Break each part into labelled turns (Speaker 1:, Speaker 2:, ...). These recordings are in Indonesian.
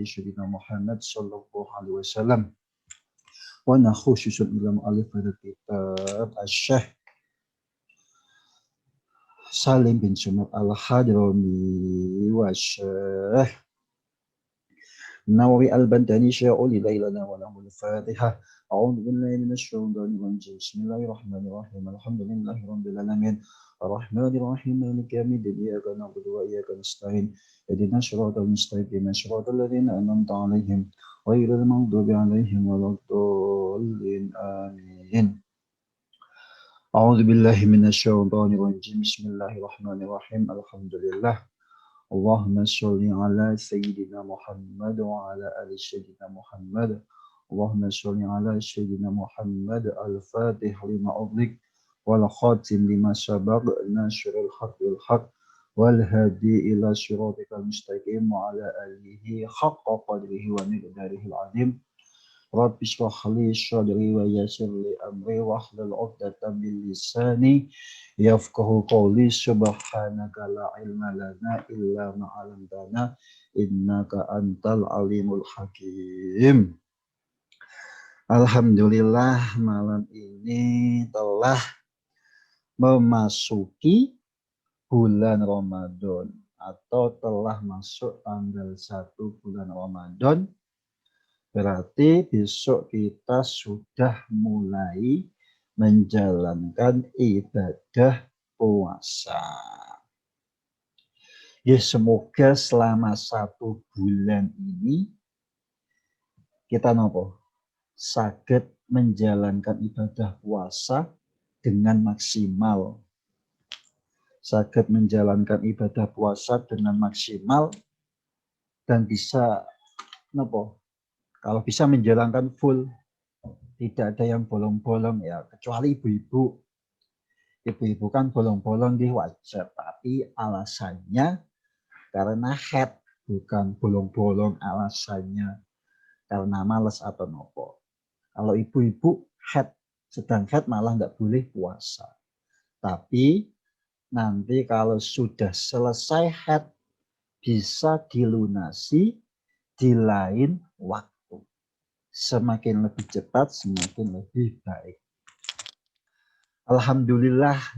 Speaker 1: sayyidina Muhammad sallallahu alaihi wasallam. Wa nakhususun ila mu'allif kitab Asy-Syaikh Salim bin Sumar Al-Hadrami wa Syekh Nawawi Al-Bantani syai'ul ilailana wa lahul Fatihah. A'udzu billahi minasy syaithanir rajim. Bismillahirrahmanirrahim. Alhamdulillahi rabbil alamin. Arrahmanir rahim. Maliki yaumiddin. Iyyaka na'budu wa iyyaka nasta'in. Ihdinas siratal mustaqim. Siratal ladzina an'amta 'alaihim ghairil maghdubi 'alaihim waladdallin. Amin. A'udzu billahi minasy syaithanir rajim. Bismillahirrahmanirrahim. Alhamdulillah. Allahumma sholli ala sayyidina Muhammad wa ala ali sayyidina Muhammad. Allahumma sholli ala sayyidina Muhammad al-Fatih lima ughliq wal khatim lima sabaq nasrul haqq bil haqq wal hadi ila siratikal mustaqim wa ala alihi haqqa qadrihi wa miqdarihi al-azim. Rabbi shrah li sadri wa yassir li amri wahlul 'uqdatam min lisani yafqahu qawli. Subhanaka la ilma lana illa ma 'allamtana innaka antal alimul hakim. Alhamdulillah, malam ini telah memasuki bulan Ramadan atau telah masuk tanggal 1 bulan Ramadan. Berarti besok kita sudah mulai menjalankan ibadah puasa. Ya, semoga selama 1 bulan ini kita saged menjalankan ibadah puasa dengan maksimal. Saged menjalankan ibadah puasa dengan maksimal dan bisa kalau bisa menjalankan full, tidak ada yang bolong-bolong ya, kecuali ibu-ibu. Ibu-ibu kan bolong-bolong di wajar, tapi alasannya karena haid, bukan bolong-bolong alasannya karena malas atau nopo. Kalau ibu-ibu haid, sedang haid malah nggak boleh puasa. Tapi nanti kalau sudah selesai haid, bisa dilunasi di lain waktu. Semakin lebih cepat, semakin lebih baik. Alhamdulillah,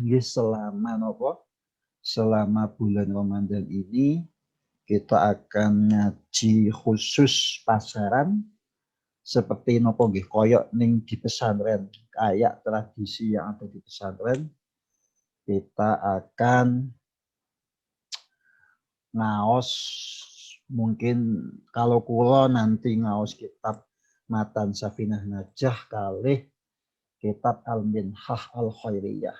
Speaker 1: selama bulan Ramadan ini kita akan ngaji khusus pasaran seperti koyok ning di pesantren, kayak tradisi yang ada di pesantren. Kita akan ngaos, mungkin kalau kula nanti ngaos kitab Matan Safinah Najah kalih kitab Al-Minhah Al-Khairiyah.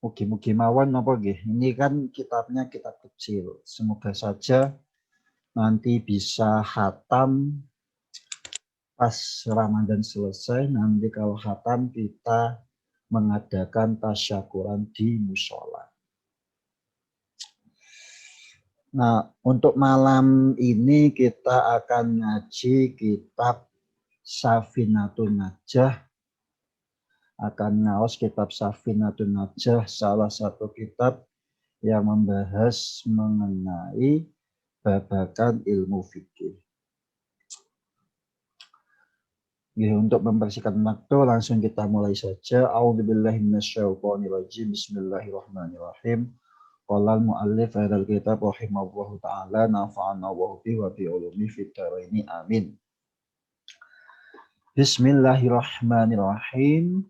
Speaker 1: Mugi-mugi mawon ini kan kitabnya kitab kecil. Semoga saja nanti bisa khatam pas Ramadan selesai. Nanti kalau khatam kita mengadakan tasyakuran di mushola. Nah, untuk malam ini kita akan ngaji kitab Safinatun Najah. Akan ngaos kitab Safinatun Najah, salah satu kitab yang membahas mengenai babakan ilmu fikih. Untuk membersihkan waktu, langsung kita mulai saja. A'udzubillahi minasyaitonirrajim. Bismillahirrahmanirrahim. Qala al-mu'allif hadzal kitab rahimahullahu ta'ala nafa'ana wa bi ulumi fid dharain. Amin. Bismillahirrahmanirrahim.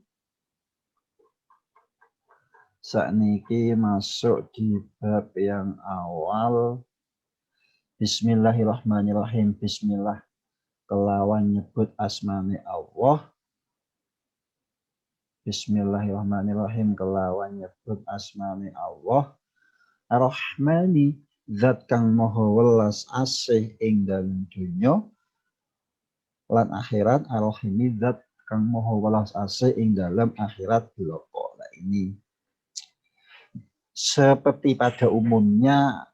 Speaker 1: Sakniki masuk di bab yang awal. Bismillahirrahmanirrahim. Bismillah kelawan nyebut asmane Allah. Bismillahirrahmanirrahim kelawan nyebut asmane Allah. Ar-Rahmani, zat kang maha welas asih ing dalem dunya lan akhirat. Ar-Rahimi, zat kang maha welas asih ing dalem akhirat bloko. Nah, ini seperti pada umumnya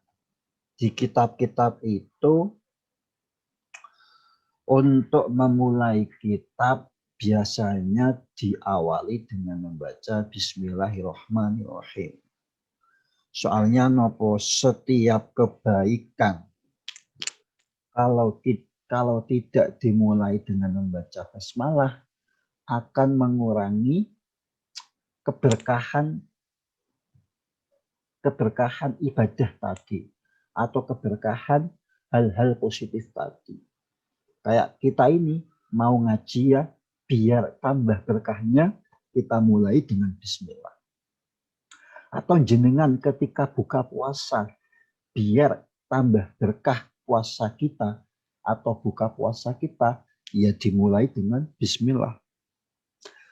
Speaker 1: di kitab-kitab itu, untuk memulai kitab biasanya diawali dengan membaca Bismillahirrahmanirrahim. Soalnya setiap kebaikan, kalau tidak dimulai dengan membaca basmalah akan mengurangi keberkahan ibadah tadi atau keberkahan hal-hal positif tadi. Kayak kita ini mau ngaji ya, biar tambah berkahnya kita mulai dengan bismillah. Atau jenengan ketika buka puasa, biar tambah berkah puasa kita atau buka puasa kita, ya dimulai dengan bismillah.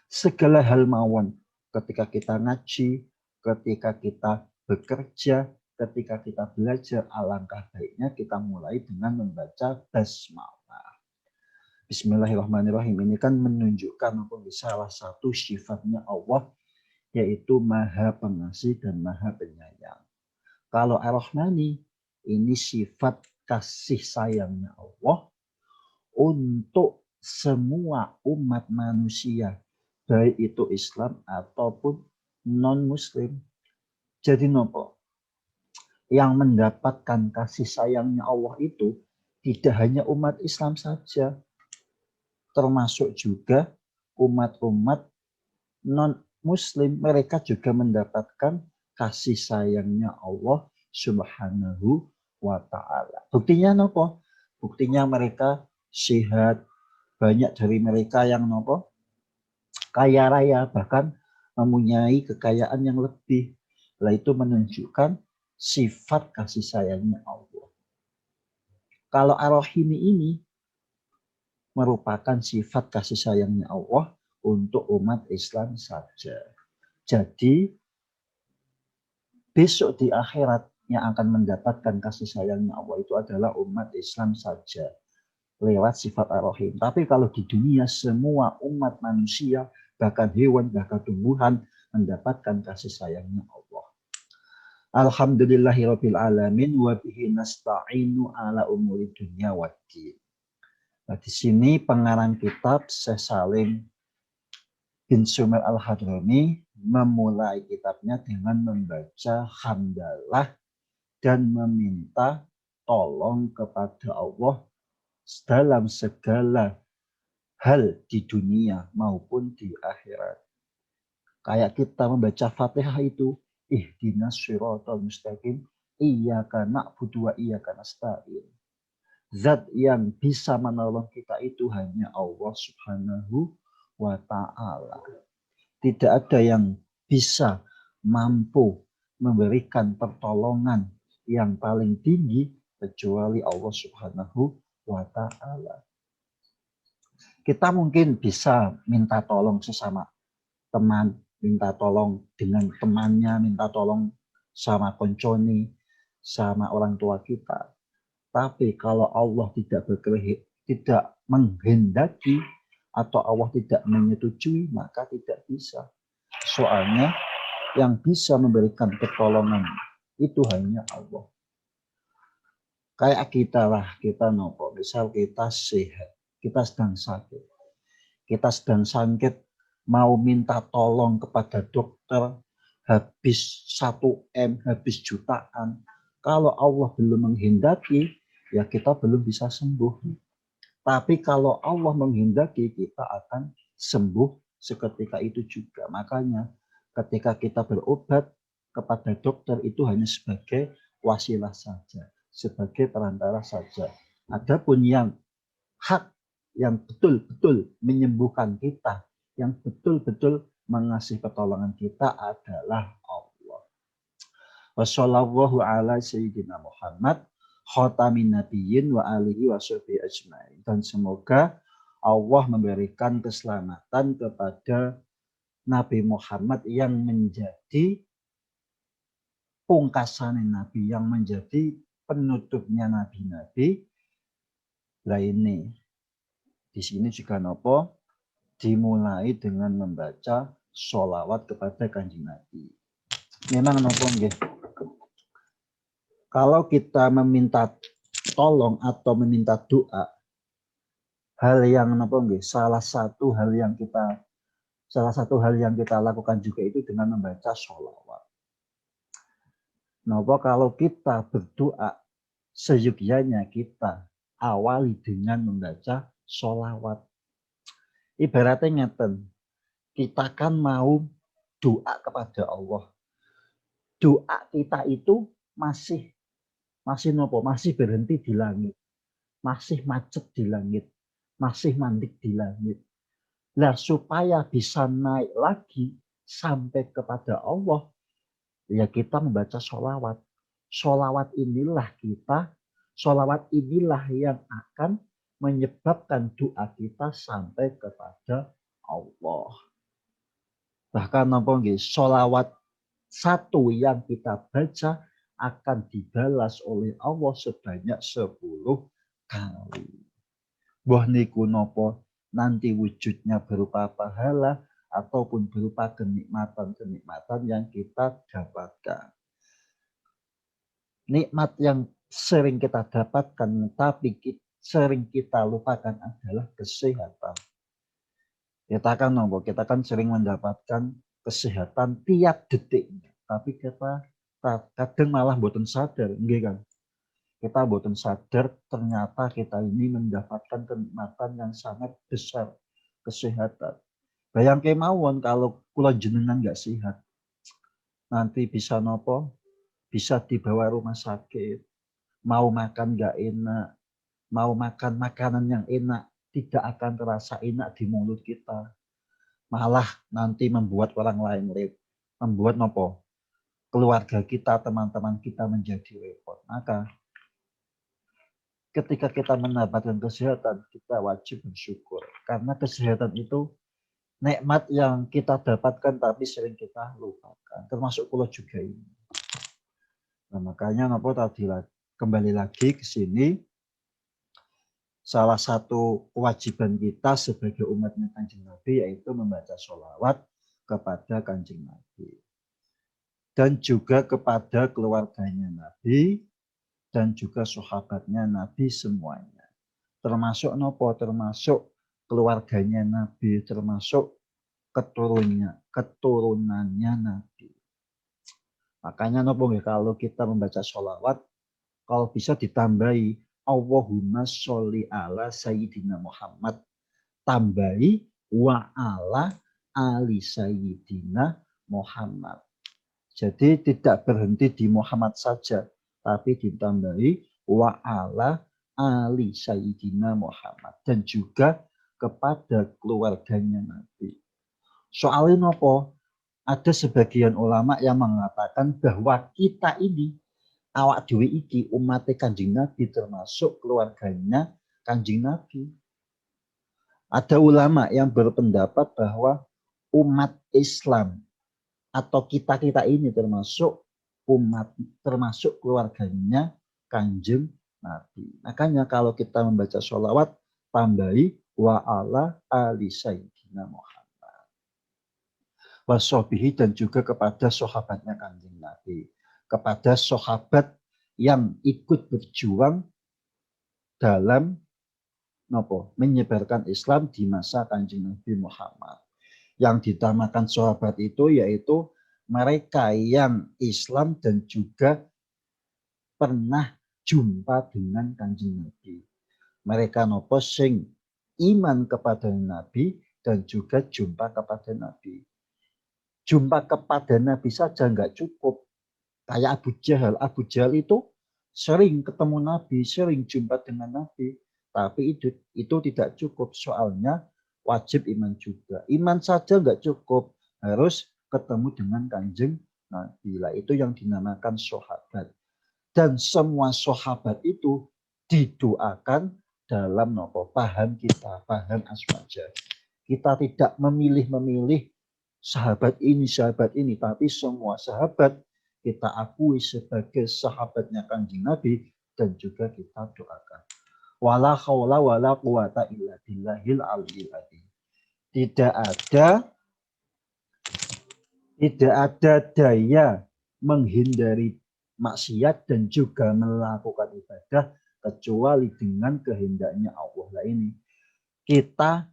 Speaker 1: Segala hal mawon, ketika kita ngaji, ketika kita bekerja, ketika kita belajar, alangkah baiknya kita mulai dengan membaca basmalah. Bismillahirrahmanirrahim ini kan menunjukkan salah satu sifatnya Allah, yaitu Maha Pengasih dan Maha Penyayang. Kalau Ar-Rahmani, ini sifat kasih sayangnya Allah untuk semua umat manusia, baik itu Islam ataupun non-Muslim. Jadi nopo? Yang mendapatkan kasih sayangnya Allah itu tidak hanya umat Islam saja, termasuk juga umat-umat non-Muslim, mereka juga mendapatkan kasih sayangnya Allah Subhanahu wa ta'ala. Buktinya nopo? Buktinya mereka sehat, banyak dari mereka yang nopo? Kaya raya, bahkan mempunyai kekayaan yang lebih. Lah itu menunjukkan sifat kasih sayangnya Allah. Kalau Ar-Rahimi ini merupakan sifat kasih sayangnya Allah untuk umat Islam saja. Jadi besok di akhirat yang akan mendapatkan kasih sayangnya Allah itu adalah umat Islam saja lewat sifat Ar-Rahim. Tapi kalau di dunia semua umat manusia, bahkan hewan, bahkan tumbuhan mendapatkan kasih sayangnya Allah. Alhamdulillahirabbil alamin wa bihi nasta'inu ala umuri dunya waddin. Nah, di sini pengarang kitab Syekh Salim bin Sumer Al-Hadrami memulai kitabnya dengan membaca hamdalah dan meminta tolong kepada Allah dalam segala hal di dunia maupun di akhirat. Kayak kita membaca Fatihah itu, ihdinas shiratal mustaqim, iyyaka na'budu wa iyyaka nasta'in. Zat yang bisa menolong kita itu hanya Allah Subhanahu wa ta'ala. Tidak ada yang bisa mampu memberikan pertolongan yang paling tinggi kecuali Allah Subhanahu wa ta'ala. Kita mungkin bisa minta tolong sesama teman, minta tolong dengan temannya, minta tolong sama konconi, sama orang tua kita. Tapi kalau Allah tidak menghendaki atau Allah tidak menyetujui, maka tidak bisa. Soalnya yang bisa memberikan pertolongan itu hanya Allah. Kayak kita lah, kita nopo, misal kita sehat, kita sedang sakit. Kita sedang sakit, mau minta tolong kepada dokter, habis 1 M, habis jutaan. Kalau Allah belum menghendaki, ya kita belum bisa sembuh. Tapi kalau Allah menghendaki, kita akan sembuh seketika itu juga. Makanya ketika kita berobat kepada dokter itu hanya sebagai wasilah saja, sebagai perantara saja. Adapun yang hak, yang betul-betul menyembuhkan kita, yang betul-betul mengasih pertolongan kita adalah Allah. Wassallallahu ala sayyidina Muhammad khatamin nabiyyin wa alihi wa sahbihi ajmain. Dan semoga Allah memberikan keselamatan kepada Nabi Muhammad yang menjadi pungkasan Nabi, yang menjadi penutupnya nabi-nabi. Lah ini di sini juga nopo dimulai dengan membaca sholawat kepada Kanjeng Nabi. Memang nopo nggih. Kalau kita meminta tolong atau meminta doa, hal yang nopo nggih, salah satu hal yang kita lakukan juga itu dengan membaca sholawat. Nopo kalau kita berdoa seyogyanya kita awali dengan membaca sholawat. Ibaratnya ngeten, kita kan mau doa kepada Allah. Doa kita itu masih nopo, masih berhenti di langit, masih macet di langit, masih mandek di langit. Nah, supaya bisa naik lagi sampai kepada Allah, ya kita membaca sholawat. Sholawat inilah yang akan menyebabkan doa kita sampai kepada Allah. Bahkan napa nggih, sholawat satu yang kita baca akan dibalas oleh Allah sebanyak 10 kali. Mbah niku napa nanti wujudnya berupa pahala ataupun berupa kenikmatan-kenikmatan yang kita dapatkan. Nikmat yang sering kita dapatkan tapi sering kita lupakan adalah kesehatan. Kita kan sering mendapatkan kesehatan tiap detiknya, tapi kita kadang malah mboten sadar, nggih kan? Kita mboten sadar ternyata kita ini mendapatkan kenikmatan yang sangat besar, kesehatan. Bayangke mawon kalau kula jenengan nggak sehat, nanti bisa nopo? Bisa dibawa rumah sakit, mau makan nggak enak, mau makan makanan yang enak, tidak akan terasa enak di mulut kita. Malah nanti membuat orang lain membuat nopo? Keluarga kita, teman-teman kita menjadi repot. Maka ketika kita mendapatkan kesehatan, kita wajib bersyukur. Karena kesehatan itu nikmat yang kita dapatkan tapi sering kita lupakan. Termasuk kula juga ini. Nah, makanya nopo tadi kembali lagi ke sini. Salah satu kewajiban kita sebagai umatnya Kanjeng Nabi yaitu membaca sholawat kepada Kanjeng Nabi. Dan juga kepada keluarganya Nabi dan juga sahabatnya Nabi semuanya. Termasuk nopo, termasuk keluarganya Nabi, termasuk keturunannya Nabi. Makanya nopo kalau kita membaca sholawat, kalau bisa ditambahi Allahumma sholli ala Sayyidina Muhammad. Tambahi wa ala ali Sayyidina Muhammad. Jadi tidak berhenti di Muhammad saja, tapi ditambahi wa ala ali Sayyidina Muhammad. Dan juga kepada keluarganya Nabi. Soalnya nopo? Ada sebagian ulama yang mengatakan bahwa kita ini awak dhewe iki umat Kanjeng Nabi termasuk keluarganya Kanjeng Nabi. Ada ulama yang berpendapat bahwa umat Islam atau kita ini termasuk keluarganya Kanjeng Nabi. Makanya kalau kita membaca sholawat tambahi wa ala ali sayyidina Muhammad. Wassobihi dan juga kepada sahabatnya Kanjeng Nabi. Kepada sahabat yang ikut berjuang dalam menyebarkan Islam di masa Kanjeng Nabi Muhammad. Yang ditamakan sahabat itu yaitu mereka yang Islam dan juga pernah jumpa dengan Kanjeng Nabi. Mereka sing iman kepada Nabi dan juga jumpa kepada Nabi. Jumpa kepada Nabi saja nggak cukup. Kayak Abu Jahal. Abu Jahal itu sering ketemu Nabi, sering jumpa dengan Nabi. Tapi itu tidak cukup. Soalnya wajib iman juga. Iman saja nggak cukup. Harus ketemu dengan Kanjeng Nabi. Lah itu yang dinamakan sahabat. Dan semua sahabat itu didoakan dalam paham kita, paham asmaja. Kita tidak memilih sahabat ini, tapi semua sahabat kita akui sebagai sahabatnya Kanjeng Nabi dan juga kita doakan. Wala haula wala quwata illa billahil aliyil azim. Tidak ada daya menghindari maksiat dan juga melakukan ibadah kecuali dengan kehendaknya Allah. Nah ini kita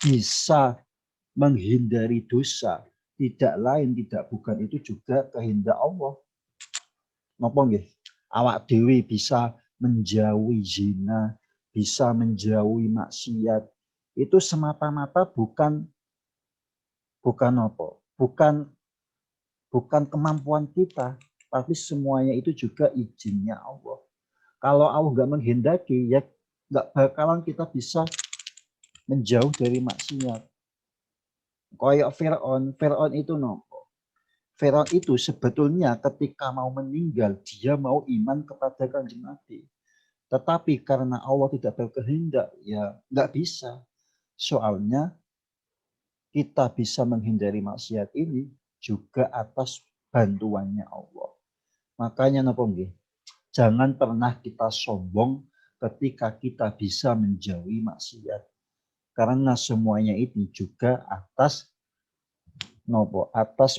Speaker 1: bisa menghindari dosa. Tidak lain, tidak bukan itu juga kehendak Allah. Napa nggih? Awak dewi bisa menjauhi zina, bisa menjauhi maksiat itu semata-mata bukan apa? Bukan kemampuan kita, tapi semuanya itu juga izinnya Allah. Kalau Allah nggak menghendaki, ya nggak bakalan kita bisa menjauh dari maksiat. Kayak Fir'aun itu nopo. Fir'aun itu sebetulnya ketika mau meninggal, dia mau iman kepada Kanjeng Nabi. Tetapi karena Allah tidak berkehendak, ya nggak bisa. Soalnya kita bisa menghindari maksiat ini juga atas bantuannya Allah. Makanya nopo nggih, jangan pernah kita sombong ketika kita bisa menjauhi maksiat. Karena semuanya itu juga atas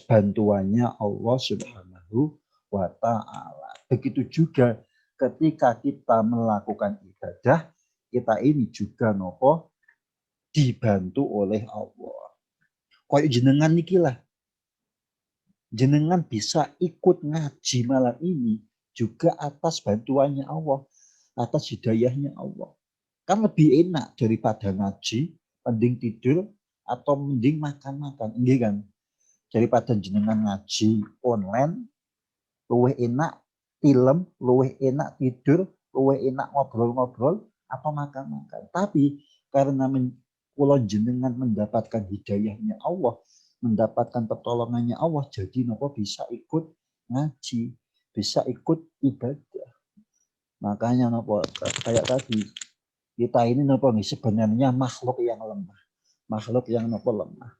Speaker 1: bantuannya Allah Subhanahu wa taala. Begitu juga ketika kita melakukan ibadah, kita ini juga dibantu oleh Allah. Kayak jenengan niki lah. Jenengan bisa ikut ngaji malam ini juga atas bantuannya Allah, atas hidayahnya Allah. Kan lebih enak daripada ngaji, mending tidur atau mending makan-makan, enggak kan? Daripada jenengan ngaji online, luwih enak film, luwih enak tidur, luwih enak ngobrol-ngobrol atau makan-makan. Tapi karena kula jenengan mendapatkan hidayahnya Allah, mendapatkan pertolongannya Allah, jadi bisa ikut ngaji, bisa ikut ibadah. Makanya kayak tadi, kita ini sebenarnya makhluk yang lemah. Makhluk yang lemah.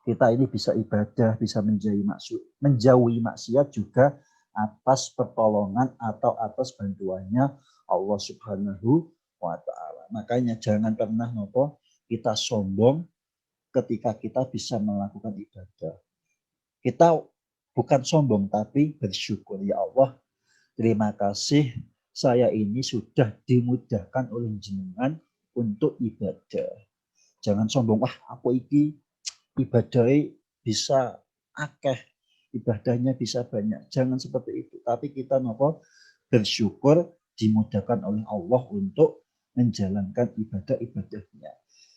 Speaker 1: Kita ini bisa ibadah, bisa menjauhi maksiat juga atas pertolongan atau atas bantuannya Allah Subhanahu wa taala. Makanya jangan pernah kita sombong ketika kita bisa melakukan ibadah. Kita bukan sombong tapi bersyukur, ya Allah. Terima kasih saya ini sudah dimudahkan oleh jenengan untuk ibadah. Jangan sombong, wah aku iki ibadahnya bisa akeh, ibadahnya bisa banyak. Jangan seperti itu. Tapi kita bersyukur dimudahkan oleh Allah untuk menjalankan ibadah-ibadahnya.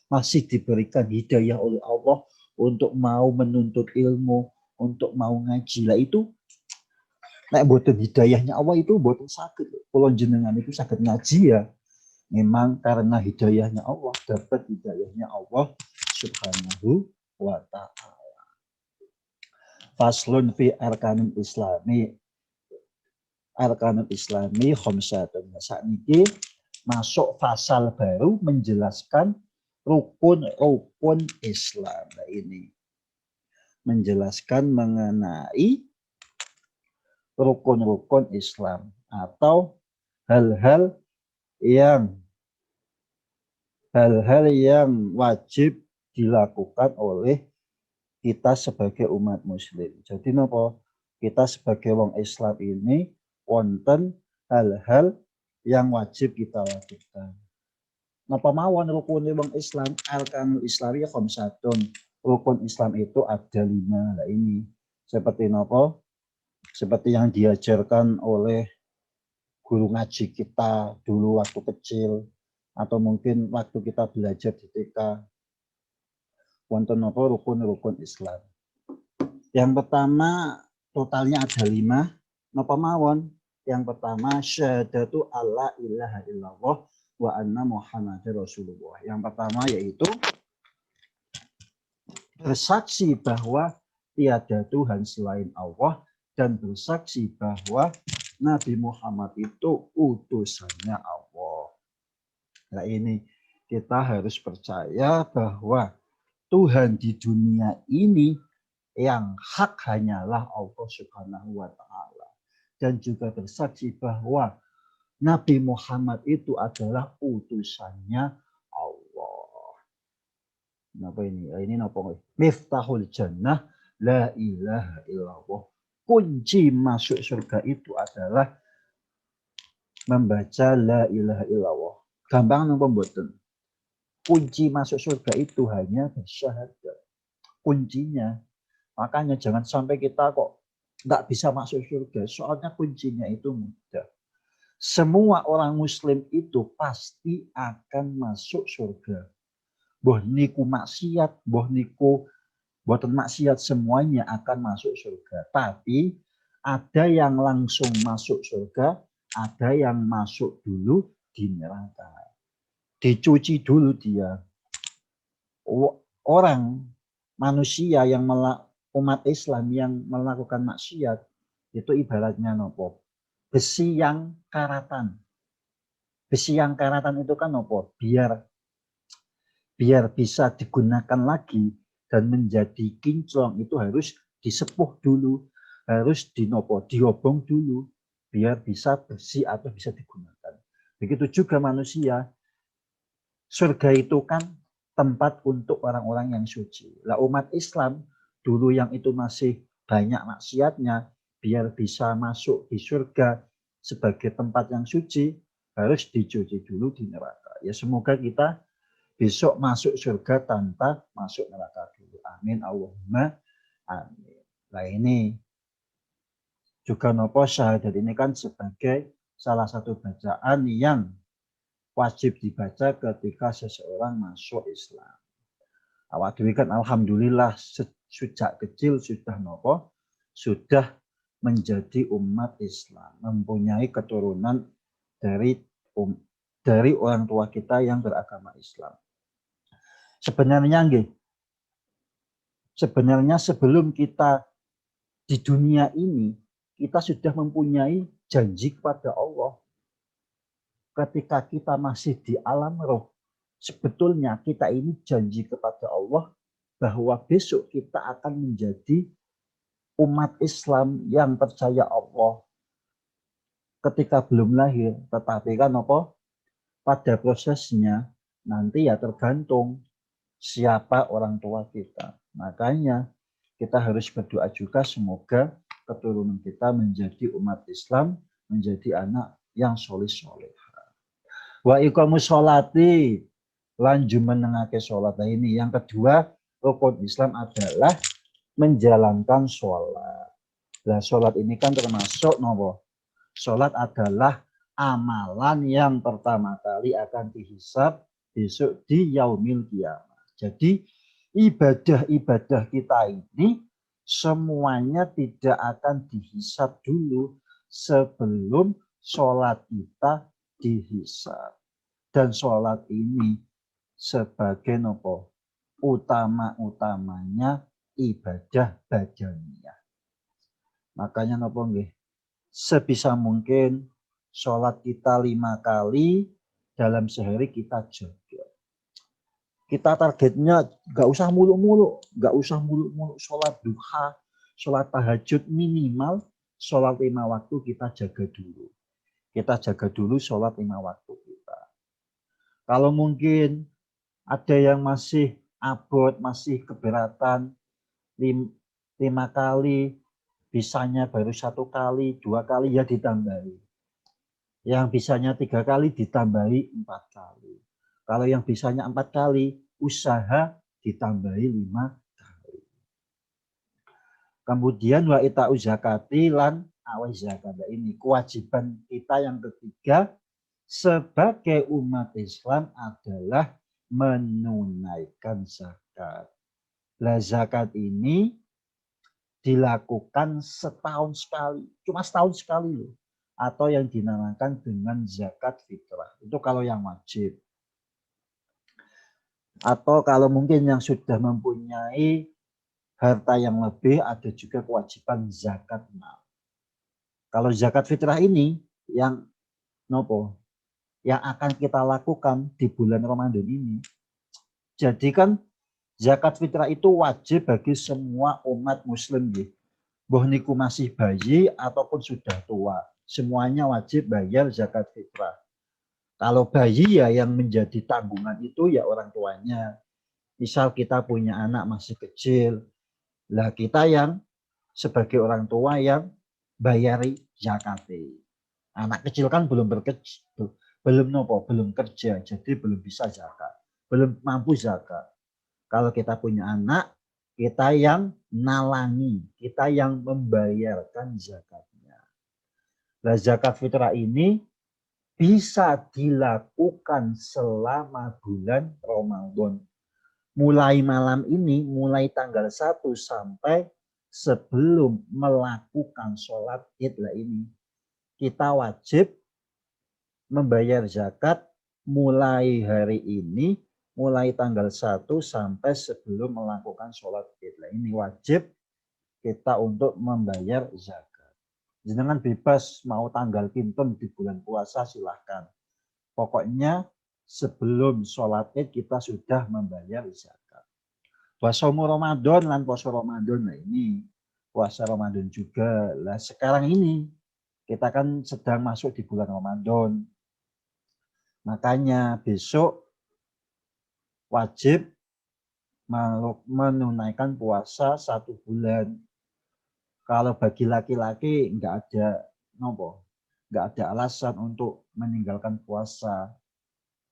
Speaker 1: Masih diberikan hidayah oleh Allah untuk mau menuntut ilmu, untuk mau ngaji. Lah itu nek boten hidayahnya Allah itu boten sakit. Kalau jenengan itu sakit ngaji ya memang karena hidayahnya Allah, dapat hidayahnya Allah Subhanahu wa ta'ala. Faslun fi arkanul islami khamsatun. Saat ini masuk pasal baru menjelaskan rukun Islam. Nah, ini menjelaskan mengenai rukun-rukun Islam atau hal-hal yang wajib dilakukan oleh kita sebagai umat muslim. Jadi kita sebagai wong Islam ini wonten hal-hal yang wajib kita lakukan. Napa mawon rukun wong Islam, arkanul Islamiyah khamsatun. Rukun Islam itu ada 5. Nah ini seperti seperti yang diajarkan oleh guru ngaji kita dulu waktu kecil atau mungkin waktu kita belajar di TK. Wonten rukun Islam. Yang pertama totalnya ada 5. Napa mawon? Yang pertama syahadatu alla ilaha illallah wa anna muhammadar rasulullah. Yang pertama yaitu bersaksi bahwa tiada Tuhan selain Allah dan bersaksi bahwa Nabi Muhammad itu utusannya Allah. Nah ini kita harus percaya bahwa Tuhan di dunia ini yang hak hanyalah Allah Subhanahu wa taala. Dan juga bersaksi bahwa Nabi Muhammad itu adalah utusannya Allah. Napa ini? Ini napa? Miftahul jannah la ilaha illallah. Kunci masuk surga itu adalah membaca la ilaha illallah. Gampang napa mboten? Kunci masuk surga itu hanya bersyahadat. Kuncinya. Makanya jangan sampai kita kok nggak bisa masuk surga. Soalnya kuncinya itu mudah. semua orang muslim itu pasti akan masuk surga. Boh niku maksiat, boh niku boten maksiat, semuanya akan masuk surga. Tapi ada yang langsung masuk surga, ada yang masuk dulu di neraka. Dicuci dulu dia. Orang manusia yang umat Islam yang melakukan maksiat itu ibaratnya nopo? Besi yang karatan. Besi yang karatan itu kan nopo? Biar bisa digunakan lagi dan menjadi kinclong itu harus disepuh dulu, harus diobong dulu biar bisa bersih atau bisa digunakan. Begitu juga manusia. Surga itu kan tempat untuk orang-orang yang suci. Lah umat Islam dulu yang itu masih banyak maksiatnya, biar bisa masuk di surga sebagai tempat yang suci harus dicuci dulu di neraka. Ya semoga kita besok masuk surga tanpa masuk neraka dulu. Amin. Allahumma amin. Nah ini juga nopo syahadat ini kan sebagai salah satu bacaan yang wajib dibaca ketika seseorang masuk Islam. Awak dewi kan alhamdulillah sejak kecil sudah nopo sudah menjadi umat Islam, mempunyai keturunan dari orang tua kita yang beragama Islam. Sebenarnya sebelum kita di dunia ini, kita sudah mempunyai janji kepada Allah. Ketika kita masih di alam roh, sebetulnya kita ini janji kepada Allah bahwa besok kita akan menjadi umat Islam yang percaya Allah ketika belum lahir. Tetapi kan apa? Pada prosesnya nanti ya tergantung siapa orang tua kita. Makanya kita harus berdoa juga semoga keturunan kita menjadi umat Islam, menjadi anak yang soleh-soleh. Wa iqamus sholati lan jumenengake sholat. Nah ini yang kedua, rukun Islam adalah menjalankan sholat. Nah sholat ini kan termasuk nopo. Sholat adalah amalan yang pertama kali akan dihisab besok di yaumil qiyamah. Jadi ibadah-ibadah kita ini semuanya tidak akan dihisab dulu sebelum sholat kita dihisab. Dan sholat ini sebagai nopo utama-utamanya ibadah badaniyah. Makanya nopo nggih, sebisa mungkin sholat kita 5 kali dalam sehari kita jaga. Kita targetnya nggak usah muluk-muluk sholat duha, sholat tahajud, minimal sholat 5 waktu kita jaga dulu. Kita jaga dulu sholat 5 waktu kita. Kalau mungkin ada yang masih abot, masih keberatan 5 kali, bisanya baru 1 kali, 2 kali ya ditambahi. Yang bisanya 3 kali ditambahi 4 kali. Kalau yang bisanya 4 kali, usaha ditambahi 5 kali. Kemudian wa ita'u zakati lan awal zakat. Ini kewajiban kita yang ketiga sebagai umat Islam adalah menunaikan zakat. Lah zakat ini dilakukan setahun sekali, cuma setahun sekali loh. Atau yang dinamakan dengan zakat fitrah. Itu kalau yang wajib. Atau kalau mungkin yang sudah mempunyai harta yang lebih, ada juga kewajiban zakat mal. Kalau zakat fitrah ini yang nopo, yang akan kita lakukan di bulan Ramadan ini. Jadi kan zakat fitrah itu wajib bagi semua umat muslim. Boh niku masih bayi ataupun sudah tua. Semuanya wajib bayar zakat fitrah. Kalau bayi ya yang menjadi tanggungan itu ya orang tuanya. Misal kita punya anak masih kecil. Lah kita yang sebagai orang tua yang bayari zakat. Anak kecil kan belum kerja, jadi belum bisa zakat, belum mampu zakat. Kalau kita punya anak, kita yang nalangi, kita yang membayarkan zakatnya. Nah, zakat fitrah ini bisa dilakukan selama bulan Ramadan. Mulai malam ini, mulai tanggal 1 sampai sebelum melakukan sholat id ini, kita wajib membayar zakat mulai hari ini, mulai tanggal 1 sampai sebelum melakukan sholat id. Ini wajib kita untuk membayar zakat. Jenengan bebas mau tanggal pinten di bulan puasa silahkan. Pokoknya sebelum sholat id kita sudah membayar zakat. Puasa Ramadan dan puasa Ramadan, nah ini puasa Ramadan juga. Lah sekarang ini kita kan sedang masuk di bulan Ramadan. Makanya besok wajib menunaikan puasa 1 bulan. Kalau bagi laki-laki nggak ada alasan untuk meninggalkan puasa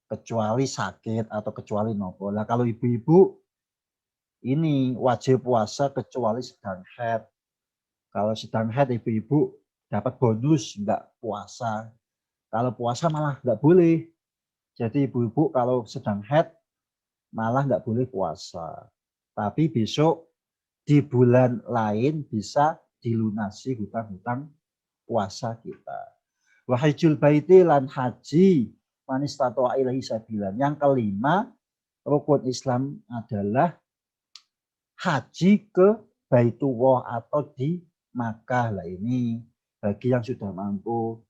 Speaker 1: kecuali sakit atau kecuali nopo. Lah kalau ibu-ibu ini wajib puasa kecuali sedang haid. Kalau sedang haid ibu-ibu dapat bonus nggak puasa. Kalau puasa malah nggak boleh. Jadi ibu-ibu kalau sedang haid malah nggak boleh puasa. Tapi besok di bulan lain bisa dilunasi hutang-hutang puasa kita. Wahajul baiti lan haji man istata'a ilaihi sabilan. Yang kelima, rukun Islam adalah haji ke Baitullah atau di Makkah. Lah ini bagi yang sudah mampu.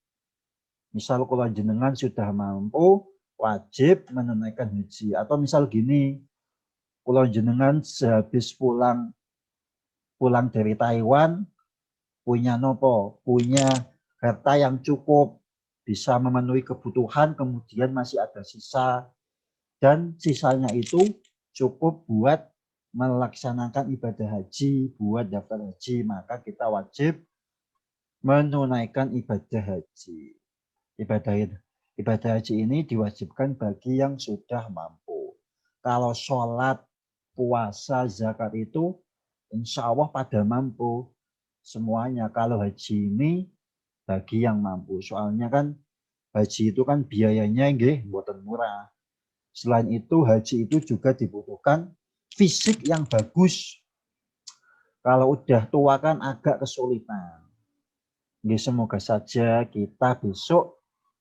Speaker 1: Misal kalau jenengan sudah mampu, wajib menunaikan haji. Atau misal gini, kalau jenengan sehabis pulang dari Taiwan, punya harta yang cukup, bisa memenuhi kebutuhan, kemudian masih ada sisa, dan sisanya itu cukup buat melaksanakan ibadah haji, buat daftar haji, maka kita wajib menunaikan ibadah haji. Ibadah haji ini diwajibkan bagi yang sudah mampu. Kalau sholat, puasa, zakat itu insya Allah pada mampu semuanya. Kalau haji ini bagi yang mampu. Soalnya kan haji itu kan biayanya mboten murah. Selain itu haji itu juga dibutuhkan fisik yang bagus. Kalau udah tua kan agak kesulitan. Semoga saja kita besok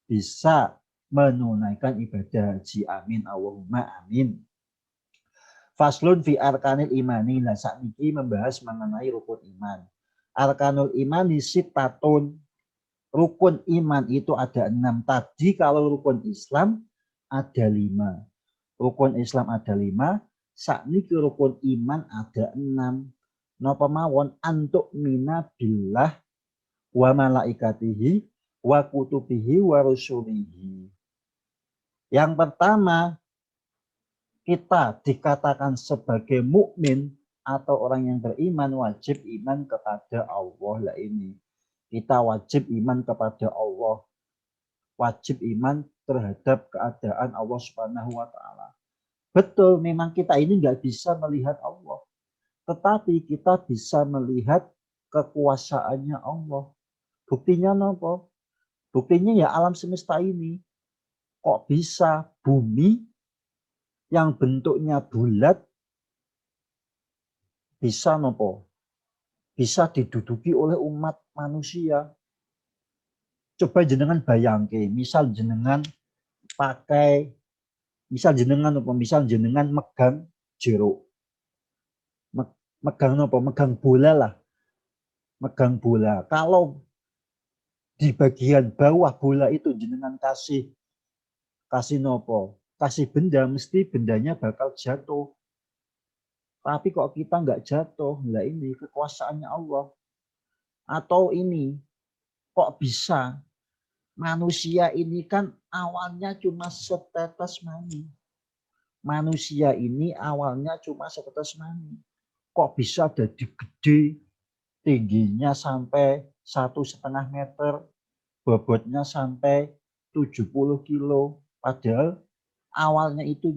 Speaker 1: bisa menunaikan ibadah haji. Amin. Allahumma amin. Faslun fi arkanil imani. Nah, saat ini membahas mengenai rukun iman. Arkanul imani sittatun. Rukun iman itu ada 6. Tadi kalau rukun Islam ada 5. Rukun Islam ada 5. Saat ini rukun iman ada 6. Napa mawon antuk mina billah wa malaikatihi wa kutubihi wa rusulihi. Yang pertama, kita dikatakan sebagai mukmin atau orang yang beriman wajib iman kepada Allah. Lah ini kita wajib iman kepada Allah, wajib iman terhadap keadaan Allah Subhanahu wa taala. Betul, memang kita ini nggak bisa melihat Allah, tetapi kita bisa melihat kekuasaannya Allah. Buktinya apa? Buktinya ya alam semesta ini. Kok bisa bumi yang bentuknya bulat bisa bisa diduduki oleh umat manusia. Coba jenengan bayangke, misal jenengan megang jeruk. Megang bola lah. Megang bola. Kalau di bagian bawah bola itu jenengan kasih benda, mesti bendanya bakal jatuh. Tapi kok kita nggak jatuh? Lah ini kekuasaannya Allah. Atau ini kok bisa? Manusia ini kan awalnya cuma setetes mani. Manusia ini awalnya cuma setetes mani. Kok bisa jadi gede? Tingginya sampai 1,5 meter, bobotnya sampai 70 kilo. Padahal awalnya itu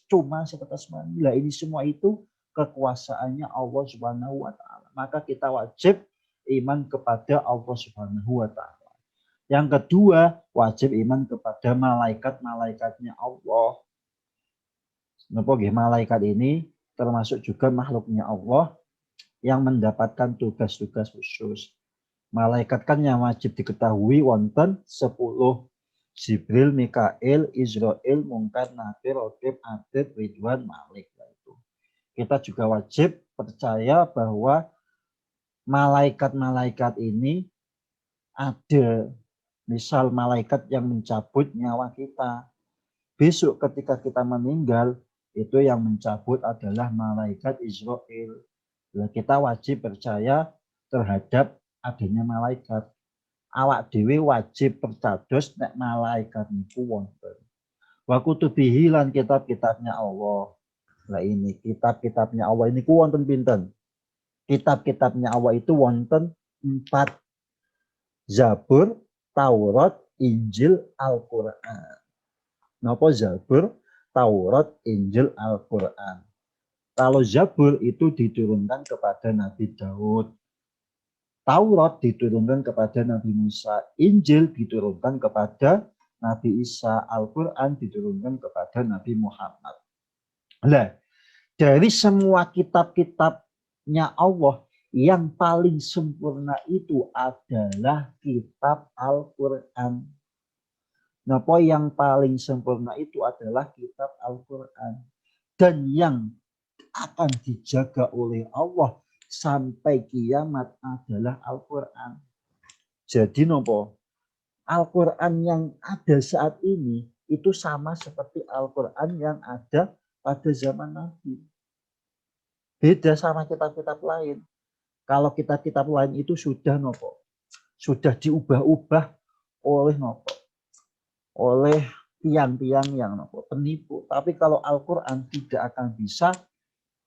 Speaker 1: cuma setetes mani. Lah ini semua itu kekuasaannya Allah Subhanahu wa taala. Maka kita wajib iman kepada Allah Subhanahu wa taala. Yang kedua, wajib iman kepada malaikat-malaikatnya Allah. Napa nggih, malaikat ini termasuk juga makhluknya Allah yang mendapatkan tugas-tugas khusus. Malaikat kan yang wajib diketahui wonten 10. Jibril, Mikail, Israel, Mungkar, Nakir, Raqib, Atid, Ridwan, Malik. Itu. Kita juga wajib percaya bahwa malaikat-malaikat ini ada. Misal malaikat yang mencabut nyawa kita. Besok ketika kita meninggal, itu yang mencabut adalah malaikat Israel. Nah, kita wajib percaya terhadap adanya malaikat. Awak dhewe wajib percados nek malaikat niku wonten. Wa kutubihi lan kitab-kitabnya Allah. Nah ini kitab-kitabnya Allah ini ku wonten pinten? Kitab-kitabnya Allah itu wonten 4. Zabur, Taurat, Injil, Al-Qur'an. Napa Zabur, Taurat, Injil, Al-Qur'an. Kalau Zabur itu diturunkan kepada Nabi Daud. Taurat diturunkan kepada Nabi Musa. Injil diturunkan kepada Nabi Isa. Al-Qur'an diturunkan kepada Nabi Muhammad. Nah, dari semua kitab-kitabnya Allah, yang paling sempurna itu adalah kitab Al-Qur'an. Napa yang paling sempurna itu adalah kitab Al-Qur'an. Dan yang akan dijaga oleh Allah sampai kiamat adalah Al-Qur'an. Jadi napa? Al-Qur'an yang ada saat ini itu sama seperti Al-Qur'an yang ada pada zaman Nabi. Beda sama kitab-kitab lain. Kalau kitab-kitab lain itu sudah nopo, sudah diubah-ubah oleh nopo, oleh tiang-tiang yang nopo penipu. Tapi kalau Al-Quran tidak akan bisa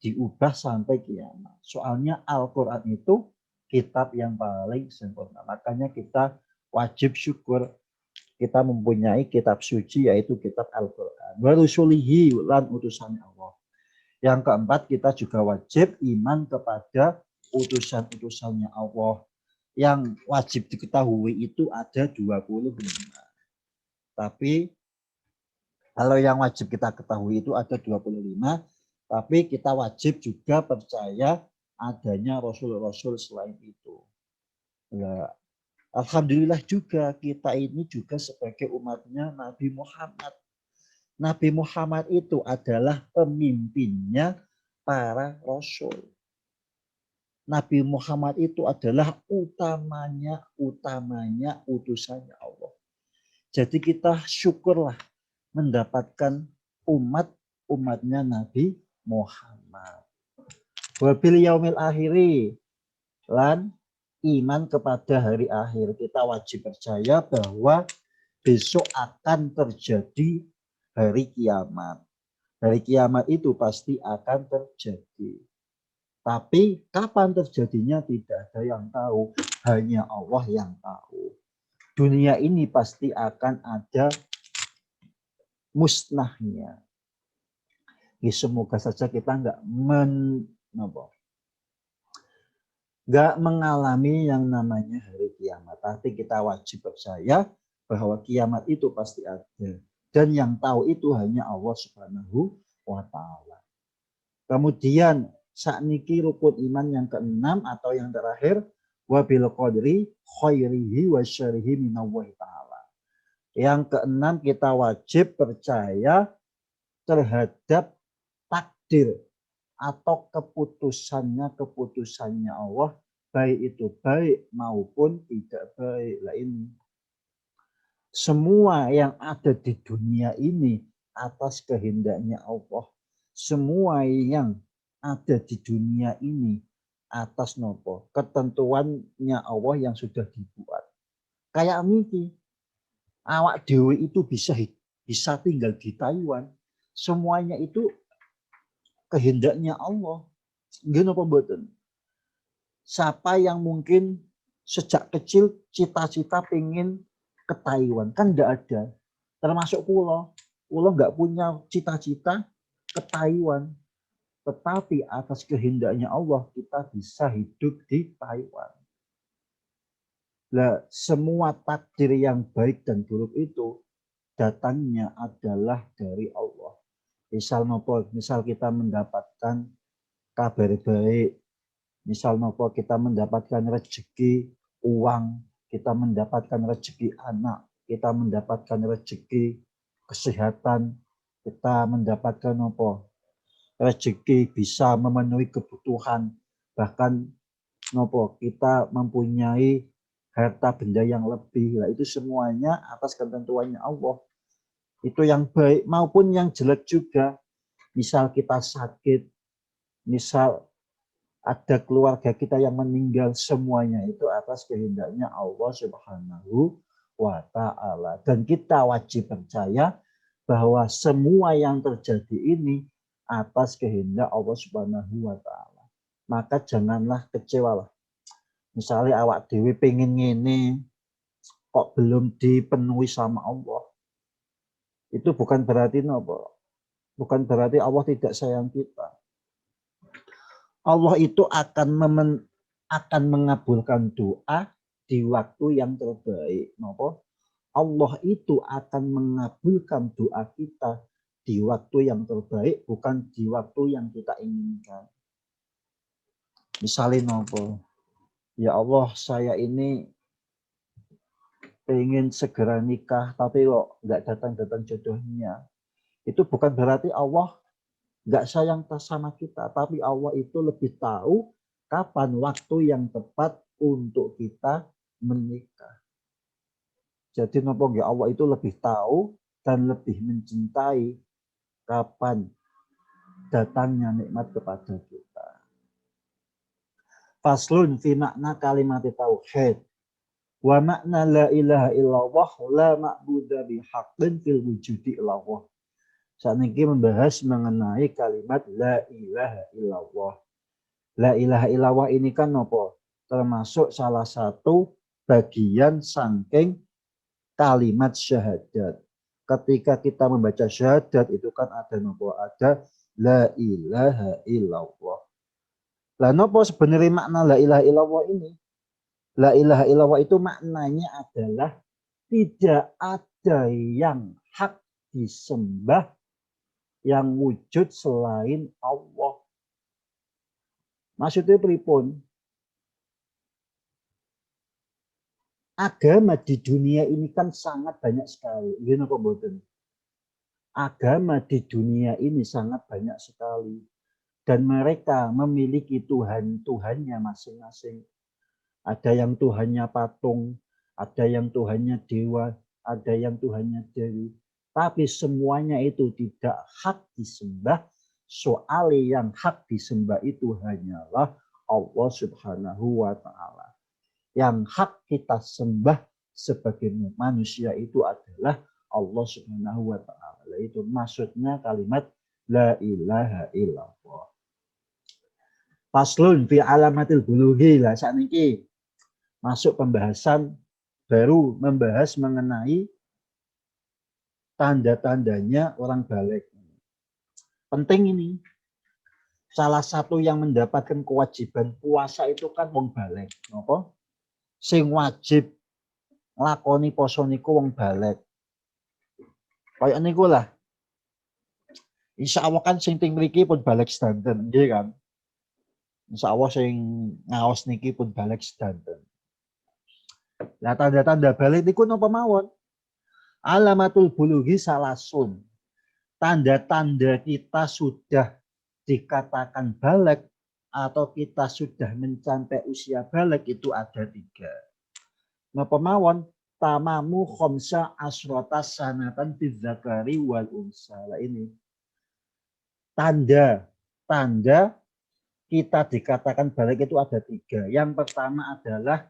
Speaker 1: diubah sampai kiamat. Soalnya Al-Quran itu kitab yang paling sempurna. Makanya kita wajib syukur kita mempunyai kitab suci yaitu kitab Al-Quran. Wa rusulihi lan utusannya Allah. Yang keempat, kita juga wajib iman kepada utusan-utusannya Allah. Yang wajib diketahui itu ada 25. Tapi kalau yang wajib kita ketahui itu ada 25, tapi kita wajib juga percaya adanya rasul-rasul selain itu. Ya, alhamdulillah juga kita ini juga sebagai umatnya Nabi Muhammad. Nabi Muhammad itu adalah pemimpinnya para rasul. Nabi Muhammad itu adalah utamanya utusannya Allah. Jadi kita syukurlah mendapatkan umatnya Nabi Muhammad. Wabil yaumil akhiri lan iman kepada hari akhir. Kita wajib percaya bahwa besok akan terjadi hari kiamat. Hari kiamat itu pasti akan terjadi. Tapi kapan terjadinya tidak ada yang tahu. Hanya Allah yang tahu. Dunia ini pasti akan ada musnahnya. Ya, semoga saja kita nggak mengalami yang namanya hari kiamat. Tapi kita wajib percaya bahwa kiamat itu pasti ada. Dan yang tahu itu hanya Allah Subhanahu wa Ta'ala. Kemudian sakniki rukun iman yang keenam atau yang terakhir, wabil qadri khairihi wa syarrihi minallahi ta'ala. Yang keenam, kita wajib percaya terhadap takdir atau keputusannya Allah, baik itu baik maupun tidak baik. Lah ini semua yang ada di dunia ini atas kehendaknya Allah. Semua yang ada di dunia ini atas nopo ketentuannya Allah yang sudah dibuat. Kayak niki, awak dewi itu bisa tinggal di Taiwan. Semuanya itu kehendaknya Allah. Nggih napa mboten? Siapa yang mungkin sejak kecil cita-cita pengen ke Taiwan? Kan enggak ada. Termasuk kula. Kula enggak punya cita-cita ke Taiwan. Tetapi atas kehendaknya Allah kita bisa hidup di Taiwan. Lah, semua takdir yang baik dan buruk itu datangnya adalah dari Allah. Misal kita mendapatkan kabar baik, misal kita mendapatkan rezeki uang, kita mendapatkan rezeki anak, kita mendapatkan rezeki kesehatan, kita mendapatkan rezeki bisa memenuhi kebutuhan, bahkan kita mempunyai harta benda yang lebih. Lah, itu semuanya atas ketentuannya Allah. Itu yang baik maupun yang jelek juga. Misal kita sakit, misal ada keluarga kita yang meninggal, semuanya itu atas kehendaknya Allah Subhanahu wa Ta'ala. Dan kita wajib percaya bahwa semua yang terjadi ini atas kehendak Allah Subhanahu wa Ta'ala. Maka janganlah kecewa lah. Misalnya awak dewi pengen ngene, kok belum dipenuhi sama Allah. Itu bukan berarti bukan berarti Allah tidak sayang kita. Allah itu akan mengabulkan doa di waktu yang terbaik. Allah itu akan mengabulkan doa kita di waktu yang terbaik, bukan di waktu yang kita inginkan. Misalnya ya Allah, saya ini pengen segera nikah, tapi kok nggak datang-datang jodohnya. Itu bukan berarti Allah nggak sayang sama kita, tapi Allah itu lebih tahu kapan waktu yang tepat untuk kita menikah. Jadi Allah itu lebih tahu dan lebih mencintai kapan datangnya nikmat kepada kita. Faslun fi makna kalimat tauhid. Wa makna la ilaha illallah la ma'budu bihaqqin fil wujudi illallah. Saat ini membahas mengenai kalimat la ilaha illallah. La ilaha illallah ini kan termasuk salah satu bagian saking kalimat syahadat. Ketika kita membaca syahadat itu kan ada ada la ilaha illallah. Lah sebenarnya makna la ilaha illallah ini? La ilaha illallah itu maknanya adalah tidak ada yang hak disembah yang wujud selain Allah. Maksudnya pripun? Agama di dunia ini kan sangat banyak sekali. Agama di dunia ini sangat banyak sekali. Dan mereka memiliki Tuhan-Tuhannya masing-masing. Ada yang Tuhannya patung, ada yang Tuhannya dewa, ada yang Tuhannya dewi. Tapi semuanya itu tidak hak disembah. Soalnya yang hak disembah itu hanyalah Allah Subhanahu wa Ta'ala. Yang hak kita sembah sebagai manusia itu adalah Allah Subhanahu wa Ta'ala. Itu maksudnya kalimat la ilaha illallah. Faslun fi alamatil buluhi lah saat ini masuk pembahasan baru, membahas mengenai tanda-tandanya orang balik. Penting ini. Salah satu yang mendapatkan kewajiban puasa itu kan wong balik. Napa? Sing wajib nglakoni poso niku wong balik. Kayak niku lah. Insyaallah kan sing ting mriki pun balik sedanten, nggih kan? Insyaallah sing ngaos niki pun balik sedanten. Lah tanda-tanda balik niku napa mawon? Alamatul bulughi salasun. Tanda-tanda kita sudah dikatakan balik atau kita sudah mencapai usia balik itu ada 3. Napa mawon? Tamamu khamsa asrota sanatan bidzakari wal unsa. Ini tanda kita dikatakan balik itu ada 3. Yang pertama adalah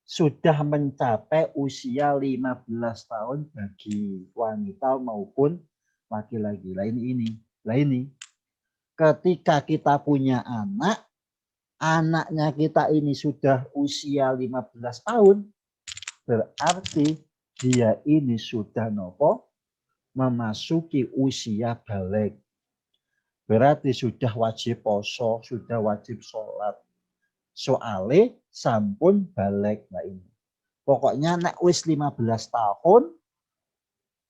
Speaker 1: sudah mencapai usia 15 tahun bagi wanita maupun laki-laki. Lah ini. Ketika kita punya anak, anaknya kita ini sudah usia 15 tahun, berarti dia ini sudah memasuki usia balik. Berarti sudah wajib poso, sudah wajib sholat. Soale sampun balik. Nah ini. Pokoknya nek wis 15 tahun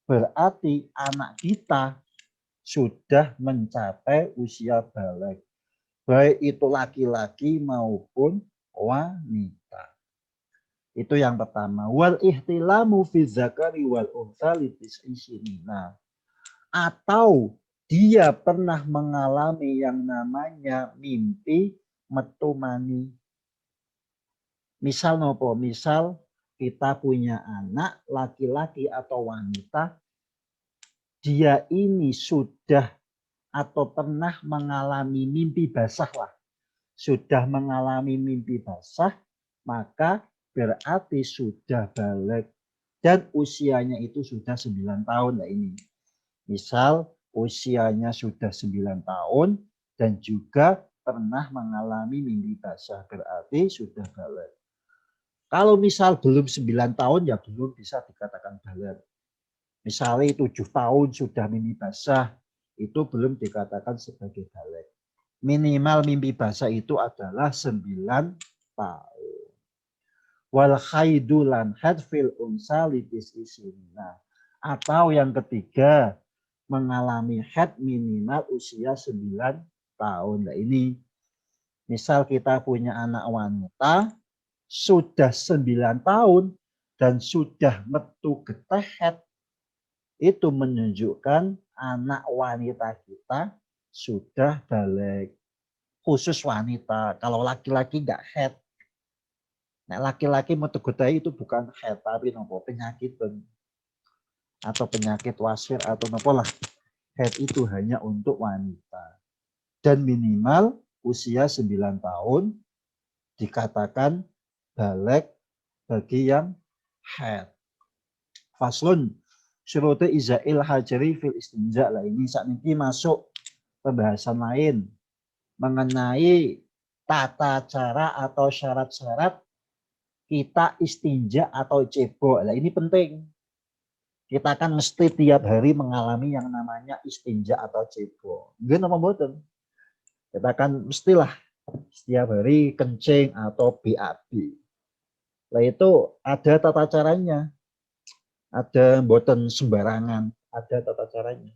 Speaker 1: berarti anak kita sudah mencapai usia balik. Baik itu laki-laki maupun wanita. Itu yang pertama. Wal ihtilamu fi zakari wal untha litis'isinina. Atau dia pernah mengalami yang namanya mimpi metu mani. Misal nopo? Misal kita punya anak laki-laki atau wanita, dia ini sudah atau pernah mengalami mimpi basah lah. Sudah mengalami mimpi basah, maka berarti sudah balik. Dan usianya itu sudah 9 tahun. Nah ini. Misal usianya sudah 9 tahun dan juga pernah mengalami mimpi basah. Berarti sudah balik. Kalau misal belum 9 tahun ya belum bisa dikatakan balik. Misalnya 7 tahun sudah mimpi basah, itu belum dikatakan sebagai balik. Minimal mimpi basah itu adalah 9 tahun. Wal khaidulan hadfil unsa litis isina. Atau yang ketiga, mengalami haid minimal usia 9 tahun. Nah ini, misal kita punya anak wanita, sudah 9 tahun, dan sudah metu getah haid, itu menunjukkan anak wanita kita sudah balik. Khusus wanita. Kalau laki-laki enggak haid. Nah, laki-laki metu getah itu bukan haid, tapi nopo penyakit atau penyakit wasir atau nopo lah. Haid itu hanya untuk wanita. Dan minimal usia 9 tahun dikatakan balik bagi yang haid. Faslun syurutu izail hajri fil istinja. Lah ini saat ini masuk pembahasan lain mengenai tata cara atau syarat-syarat kita istinja atau cebok. Lah ini penting. Kita kan mesti tiap hari mengalami yang namanya istinja atau cebok. Nggih napa mboten? Kita kan mestilah setiap hari kencing atau BAB. Lah itu ada tata caranya. Ada mboten sembarangan, ada tata caranya.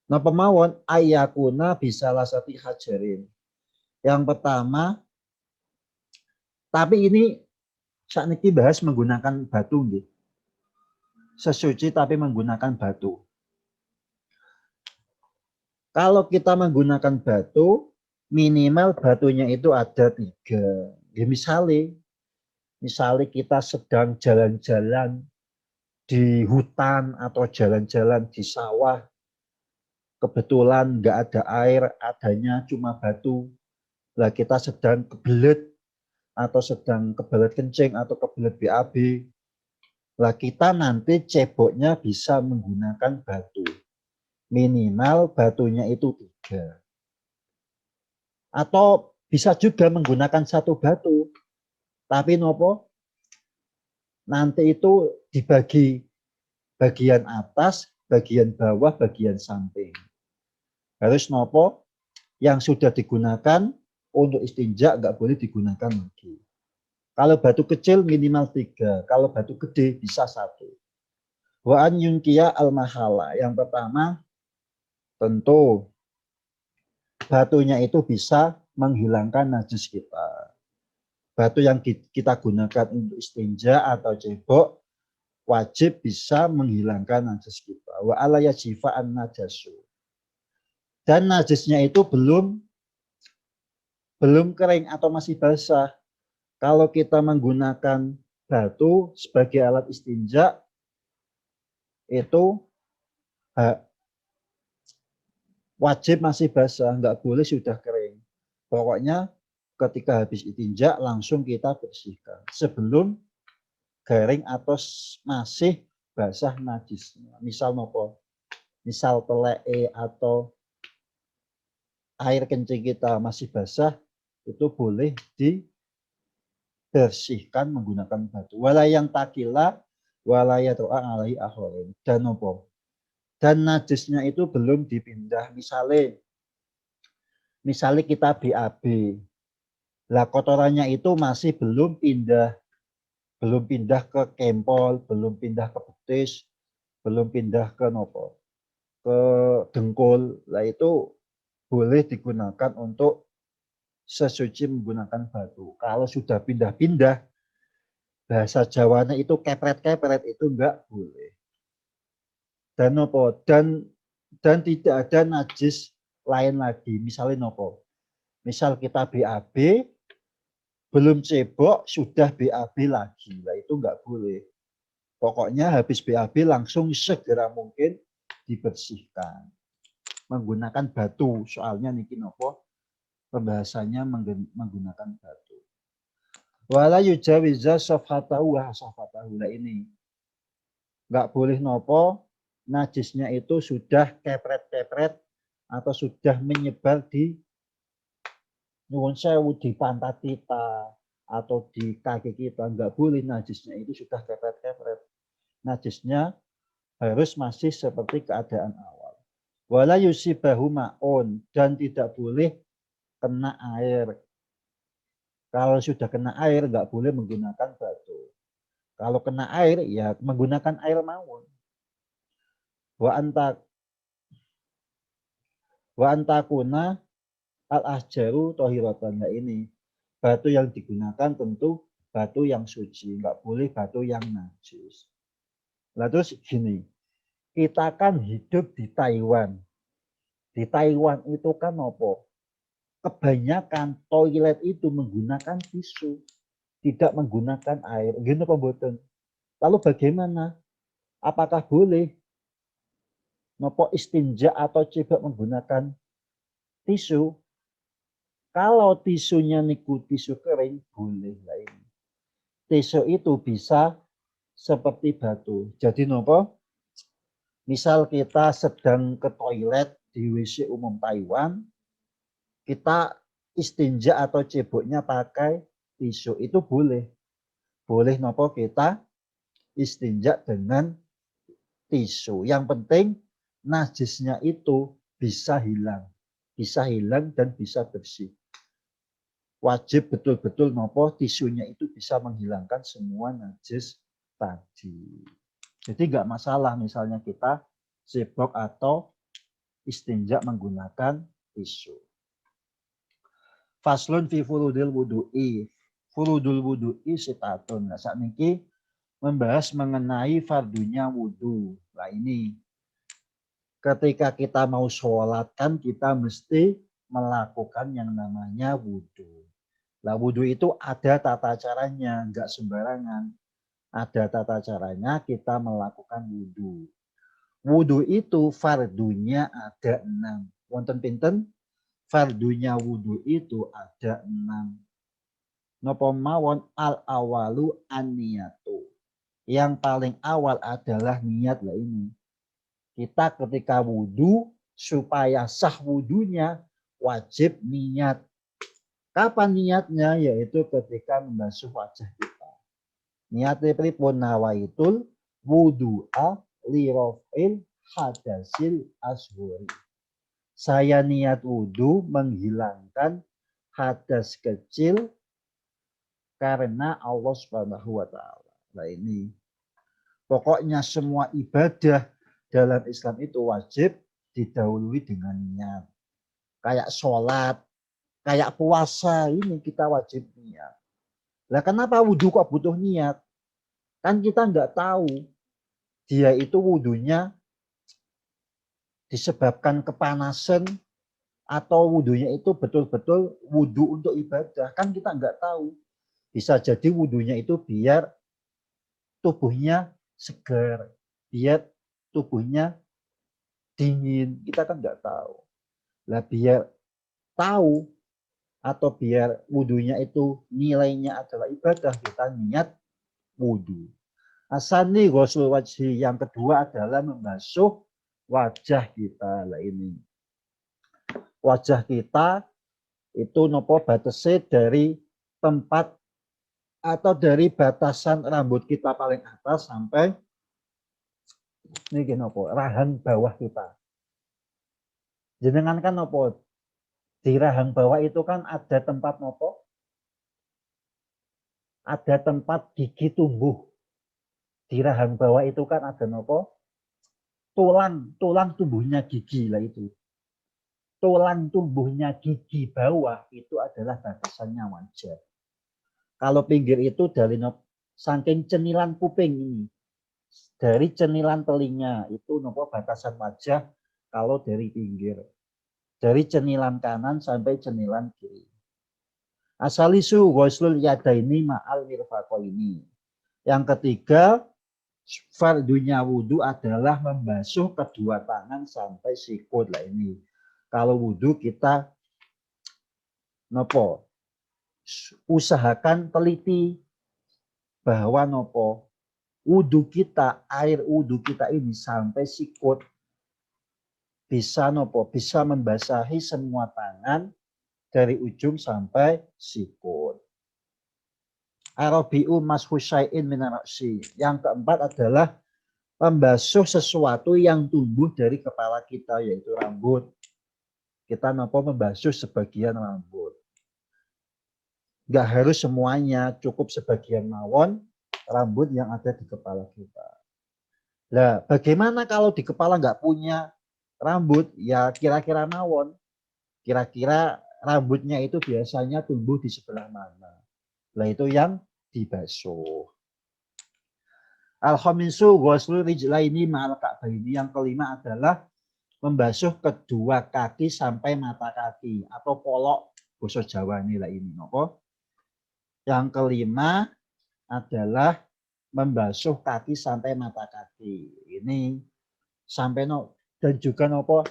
Speaker 1: Nah pemawon ayakuna bisa lasati hajarin. Yang pertama, tapi ini saat ini bahas menggunakan batu nggih. Sesuci tapi menggunakan batu. Kalau kita menggunakan batu, minimal batunya itu ada 3. Ya, misalnya kita sedang jalan-jalan di hutan atau jalan-jalan di sawah, kebetulan nggak ada air, adanya cuma batu. Lah kita sedang kebelet atau sedang kebelet kencing atau kebelet BAB. Lah kita nanti ceboknya bisa menggunakan batu. Minimal batunya itu 3. Atau bisa juga menggunakan 1 batu. Tapi nopo? Nanti itu dibagi bagian atas, bagian bawah, bagian samping. Harus nopo? Yang sudah digunakan untuk istinja nggak boleh digunakan lagi. Kalau batu kecil minimal 3. Kalau batu gede bisa 1. Wa an yunkiya al mahala. Yang pertama tentu batunya itu bisa menghilangkan najis kita. Batu yang kita gunakan untuk istinja atau cebok wajib bisa menghilangkan najis kita. Wa ala yajifa an najasu. Dan najisnya itu belum kering atau masih basah. Kalau kita menggunakan batu sebagai alat istinja itu wajib masih basah, nggak boleh sudah kering. Pokoknya ketika habis istinja langsung kita bersihkan sebelum garing atau masih basah najisnya. Misal nopo? Misal teleke atau air kencing kita masih basah, itu boleh dibersihkan menggunakan batu. Wala yang takila wala yatu'a alaihi akhirin. Dan nopo? Dan najisnya itu belum dipindah. Misalnya kita BAB. Lah kotorannya itu masih belum pindah ke kempol, belum pindah ke betis, belum pindah ke nopo, ke dengkul. Lah itu boleh digunakan untuk sesuci menggunakan batu. Kalau sudah pindah-pindah, bahasa Jawanya itu kepret-kepret, itu enggak boleh. Dan nopo, dan tidak ada najis lain lagi. Misalnya nopo, misal kita BAB, belum cebok sudah BAB lagi. Lah itu enggak boleh. Pokoknya habis BAB langsung segera mungkin dibersihkan menggunakan batu. Soalnya niki nopo pembahasannya menggunakan batu. Wala yujawiza safhatahu wa safhatahu. Lah ini enggak boleh nopo najisnya itu sudah kepret-kepret atau sudah menyebar di nyuwun sewu di pantat kita atau di kaki kita. Enggak boleh najisnya itu sudah kepret-kepret. Najisnya harus masih seperti keadaan awal. Wala yusibahu ma'un, dan tidak boleh kena air. Kalau sudah kena air enggak boleh menggunakan batu. Kalau kena air ya menggunakan air mawon. Wa antakuna al-ahjaru tohiratan. Nah ini batu yang digunakan tentu batu yang suci, enggak boleh batu yang najis. Nah terus gini, kita kan hidup di Taiwan. Di Taiwan itu kan apa? Kebanyakan toilet itu menggunakan tisu, tidak menggunakan air. Gini apa mboten? Lalu bagaimana? Apakah boleh nopo istinja atau coba menggunakan tisu? Kalau tisunya niku tisu kering, boleh lah ini. Tisu itu bisa seperti batu. Jadi nopo? Misal kita sedang ke toilet di WC umum Taiwan, kita istinja atau ceboknya pakai tisu, itu boleh. Boleh nopo kita istinja dengan tisu. Yang penting najisnya itu bisa hilang. Bisa hilang dan bisa bersih. Wajib betul-betul nopo tisunya itu bisa menghilangkan semua najis tadi. Jadi nggak masalah misalnya kita cebok atau istinja menggunakan tisu. Faslun fi furudil wudu'i. Furudul wudu'i sitatun. Nah, saat ini membahas mengenai fardunya wudu. Nah ini ketika kita mau sholat kan kita mesti melakukan yang namanya wudu. Nah wudu itu ada tata caranya, nggak sembarangan. Ada tata caranya kita melakukan wudu. Wudu itu fardunya ada 6. Wonten pinten? Fardunya wudu itu ada 6. Napa mawon al awalu an-niyatu. Yang paling awal adalah niat lah ini. Kita ketika wudu supaya sah wudunya wajib niat. Kapan niatnya? Yaitu ketika membasuh wajah kita. Niatnya pripun nawaitul wudu'a lirafil hadasil asghari. Saya niat wudu menghilangkan hadas kecil karena Allah Subhanahu wa taala. Nah ini pokoknya semua ibadah dalam Islam itu wajib didahului dengan niat. Kayak sholat, kayak puasa ini kita wajib niat. Lah kenapa wudhu kok butuh niat? Kan kita nggak tahu dia itu wudhunya disebabkan kepanasan atau wudhunya itu betul-betul wudhu untuk ibadah. Kan kita nggak tahu. Bisa jadi wudhunya itu biar tubuhnya segar, biar tubuhnya dingin. Kita kan nggak tahu. Lah biar tahu atau biar wudhunya itu nilainya adalah ibadah, kita niat wudhu. Asani ghusl wajhi, yang kedua adalah membasuh wajah kita. Lah ini wajah kita itu nopo batase dari tempat atau dari batasan rambut kita paling atas sampai ini nopo rahang bawah kita. Jenengan kan nopo di rahang bawah itu kan ada tempat nopo ada tempat gigi tumbuh. Di rahang bawah itu kan ada nopo? Tulang tumbuhnya gigi lah itu. Tulang tumbuhnya gigi bawah itu adalah batasannya wajah. Kalau pinggir itu dari saking cenilan kuping ini. Dari cenilan telinga itu nopo batasan wajah kalau dari pinggir. Dari cenilan kanan sampai cenilan kiri. Asalisu ghuslul yadaini ma'al mirfaqaini. Yang ketiga, fardunya wudhu adalah membasuh kedua tangan sampai sikut lah ini. Kalau wudhu kita nopo usahakan teliti bahwa nopo wudhu kita, air wudhu kita ini sampai sikut bisa nopo bisa membasahi semua tangan dari ujung sampai sikut. Arabiu mashu syai'in min ra'si. Yang keempat adalah membasuh sesuatu yang tumbuh dari kepala kita, yaitu rambut. Kita nopo membasuh sebagian rambut. Nggak harus semuanya, cukup sebagian mawon rambut yang ada di kepala kita. Nah, bagaimana kalau di kepala nggak punya rambut? Ya kira-kira mawon. Kira-kira rambutnya itu biasanya tumbuh di sebelah mana? Nah, itu yang dibasuh. Al-khamisu ghuslu rijlaini ma'al ka'baini. Yang kelima adalah membasuh kedua kaki sampai mata kaki atau polok basa Jawa ini lah ini nopo. Yang kelima adalah membasuh kaki sampai mata kaki. Ini sampai dan juga nopo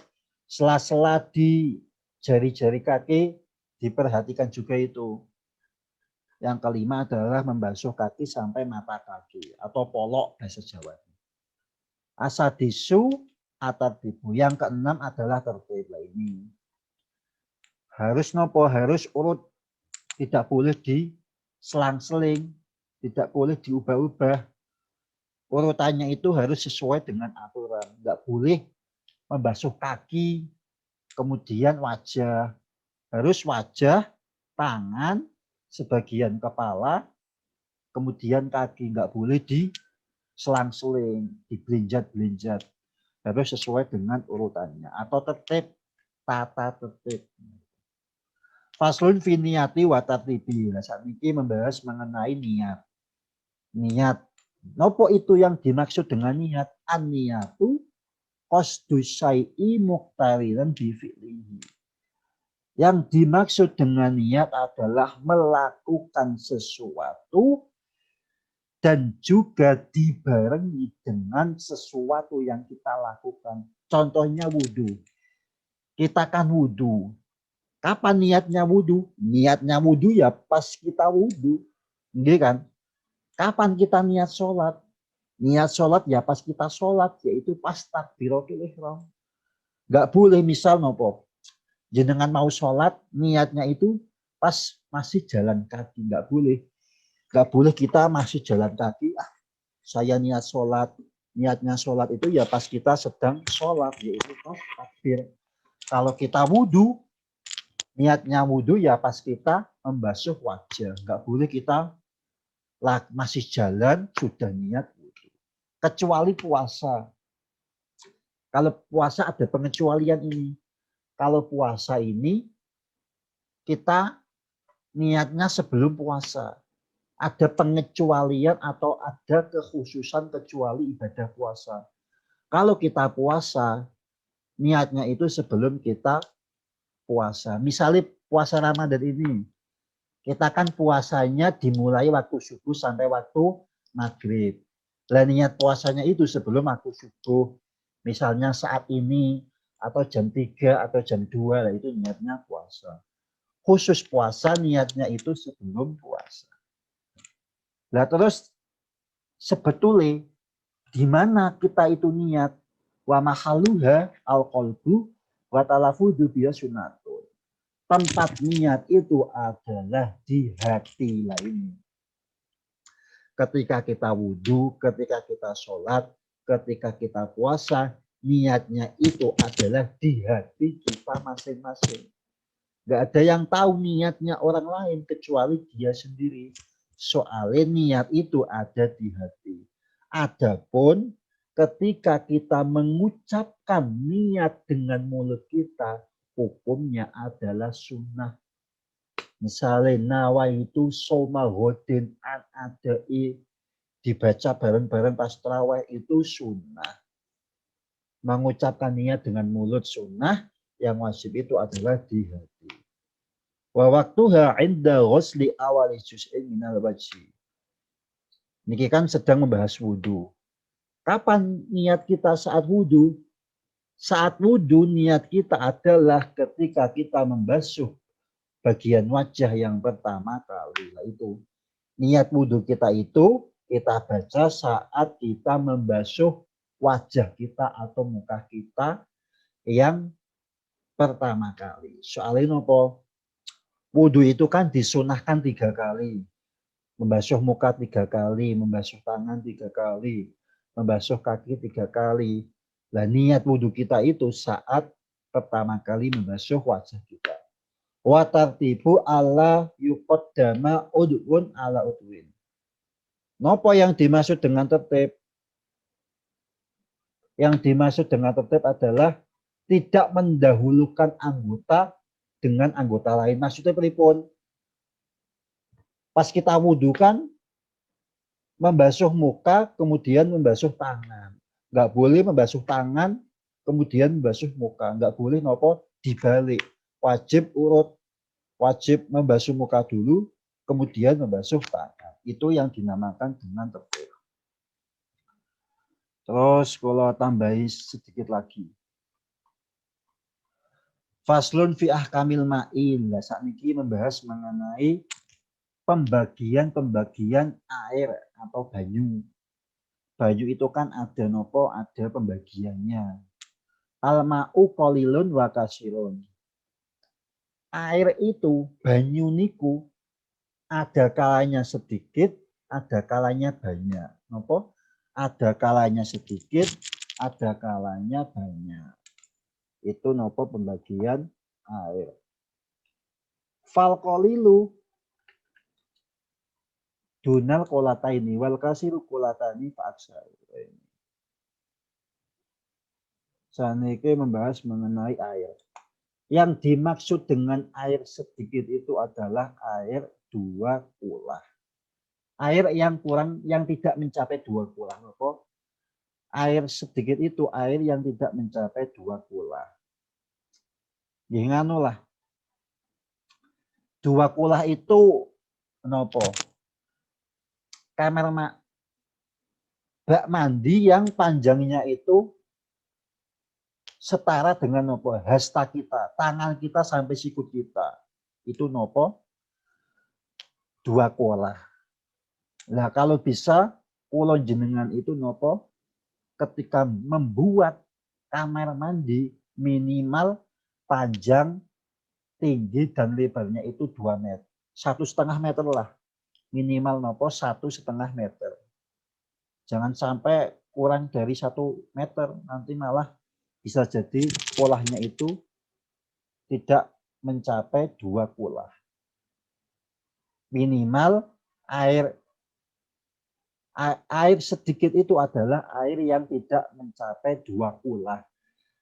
Speaker 1: sela-sela di jari-jari kaki diperhatikan juga itu. Yang kelima adalah membasuh kaki sampai mata kaki atau polok bahasa Jawa. Asadisu atatibu. Yang keenam adalah tertib lah ini. Harus nopo, harus urut, tidak boleh diselang-seling, tidak boleh diubah-ubah. Urutannya itu harus sesuai dengan aturan. Nggak boleh membasuh kaki, kemudian wajah. Harus wajah, tangan, sebagian kepala, kemudian kaki. Nggak boleh diselang-seling, dibelinjat-belinjat. Harus sesuai dengan urutannya. Atau tertib, tata tertib. Faslun fi niyati wa tartibi. Nah, saat ini membahas mengenai niat. Niat. Nopo itu yang dimaksud dengan niat? An-niyatu qasdu syai'i muqtarinan bi fi'lihi. Yang dimaksud dengan niat adalah melakukan sesuatu dan juga dibarengi dengan sesuatu yang kita lakukan. Contohnya wudhu. Kita kan wudhu. Kapan niatnya wudhu? Niatnya wudhu ya pas kita wudhu. Gitu kan? Kapan kita niat sholat? Niat sholat ya pas kita sholat, yaitu pas takbiratul ihram. Gak boleh misal nopo. Jenengan mau sholat, niatnya itu pas masih jalan kaki. Gak boleh. Gak boleh kita masih jalan kaki. Saya niat sholat. Niatnya sholat itu ya pas kita sedang sholat, yaitu pas takbir. Kalau kita wudhu, niatnya wudhu ya pas kita membasuh wajah. Nggak boleh kita masih jalan sudah niat wudhu. Kecuali puasa. Kalau puasa ada pengecualian ini. Kalau puasa ini kita niatnya sebelum puasa. Ada pengecualian atau ada kekhususan kecuali ibadah puasa. Kalau kita puasa, niatnya itu sebelum kita puasa. Misalnya puasa Ramadan ini, kita kan puasanya dimulai waktu subuh sampai waktu maghrib. Dan niat puasanya itu sebelum waktu subuh. Misalnya saat ini atau jam 3 atau jam 2 lah itu niatnya puasa. Khusus puasa niatnya itu sebelum puasa. Nah terus sebetulnya di mana kita itu niat? Wa mahaluha al-qalbu wa talafudhu biya sunatun. Tempat niat itu adalah di hati lain. Ketika kita wudhu, ketika kita sholat, ketika kita puasa, niatnya itu adalah di hati kita masing-masing. Gak ada yang tahu niatnya orang lain kecuali dia sendiri. Soalnya niat itu ada di hati. Adapun ketika kita mengucapkan niat dengan mulut kita, hukumnya adalah sunnah. Misalnya nawaitu soma hodin an adai, dibaca bareng-bareng pas tarawih itu sunnah. Mengucapkan niat dengan mulut sunnah, yang wajib itu adalah di hati. Wa waktuha inda ghusli awali juz'in minal wajhi. Niki kan sedang membahas wudhu. Kapan niat kita saat wudhu? Saat wudhu niat kita adalah ketika kita membasuh bagian wajah yang pertama kali. Nah, itu niat wudhu kita itu kita baca saat kita membasuh wajah kita atau muka kita yang pertama kali. Soalnya nopo? Wudhu itu kan disunahkan 3 kali. Membasuh muka 3 kali, membasuh tangan 3 kali, membasuh kaki 3 kali. Nah, niat wudhu kita itu saat pertama kali membasuh wajah kita. Wa tartibu ala yuqaddama udwun ala udwin. Nopo yang dimaksud dengan tertib? Yang dimaksud dengan tertib adalah tidak mendahulukan anggota dengan anggota lain. Maksudnya pripun? Pas kita wudhu kan membasuh muka, kemudian membasuh tangan. Nggak boleh membasuh tangan, kemudian membasuh muka. Nggak boleh nopo dibalik. Wajib urut. Wajib membasuh muka dulu, kemudian membasuh tangan. Itu yang dinamakan dengan tertib. Terus kalau tambahi sedikit lagi. Faslun fi ahkamil ma'in. Nah, saat ini membahas mengenai pembagian air atau banyu. Banyu itu kan ada nopo, ada pembagiannya. Al-ma'u qalilun wa kasirun. Air itu, banyu niku, ada kalanya sedikit, ada kalanya banyak. Nopo? Ada kalanya sedikit, ada kalanya banyak. Itu nopo pembagian air. Fal qalilu dunal kolataini wal kasiru kolatani fa'aksar. Saniki membahas mengenai air. Yang dimaksud dengan air sedikit itu adalah air 2 kulah. Air yang kurang, yang tidak mencapai 2 kulah. Apa? Air sedikit itu air yang tidak mencapai 2 kulah. Ya nganu lah. 2 kulah itu nopo? Kamar bak mandi yang panjangnya itu setara dengan nopo? Hasta kita, tangan kita sampai sikut kita. Itu nopo? 2 kulah. Nah, kalau bisa kula jenengan itu nopo? Ketika membuat kamar mandi minimal panjang, tinggi dan lebarnya itu 2 meter. 1,5 meter lah. Minimal nopo 1,5 meter. Jangan sampai kurang dari 1 meter. Nanti malah bisa jadi kulahnya itu tidak mencapai 2 kulah. Minimal air sedikit itu adalah air yang tidak mencapai 2 kulah.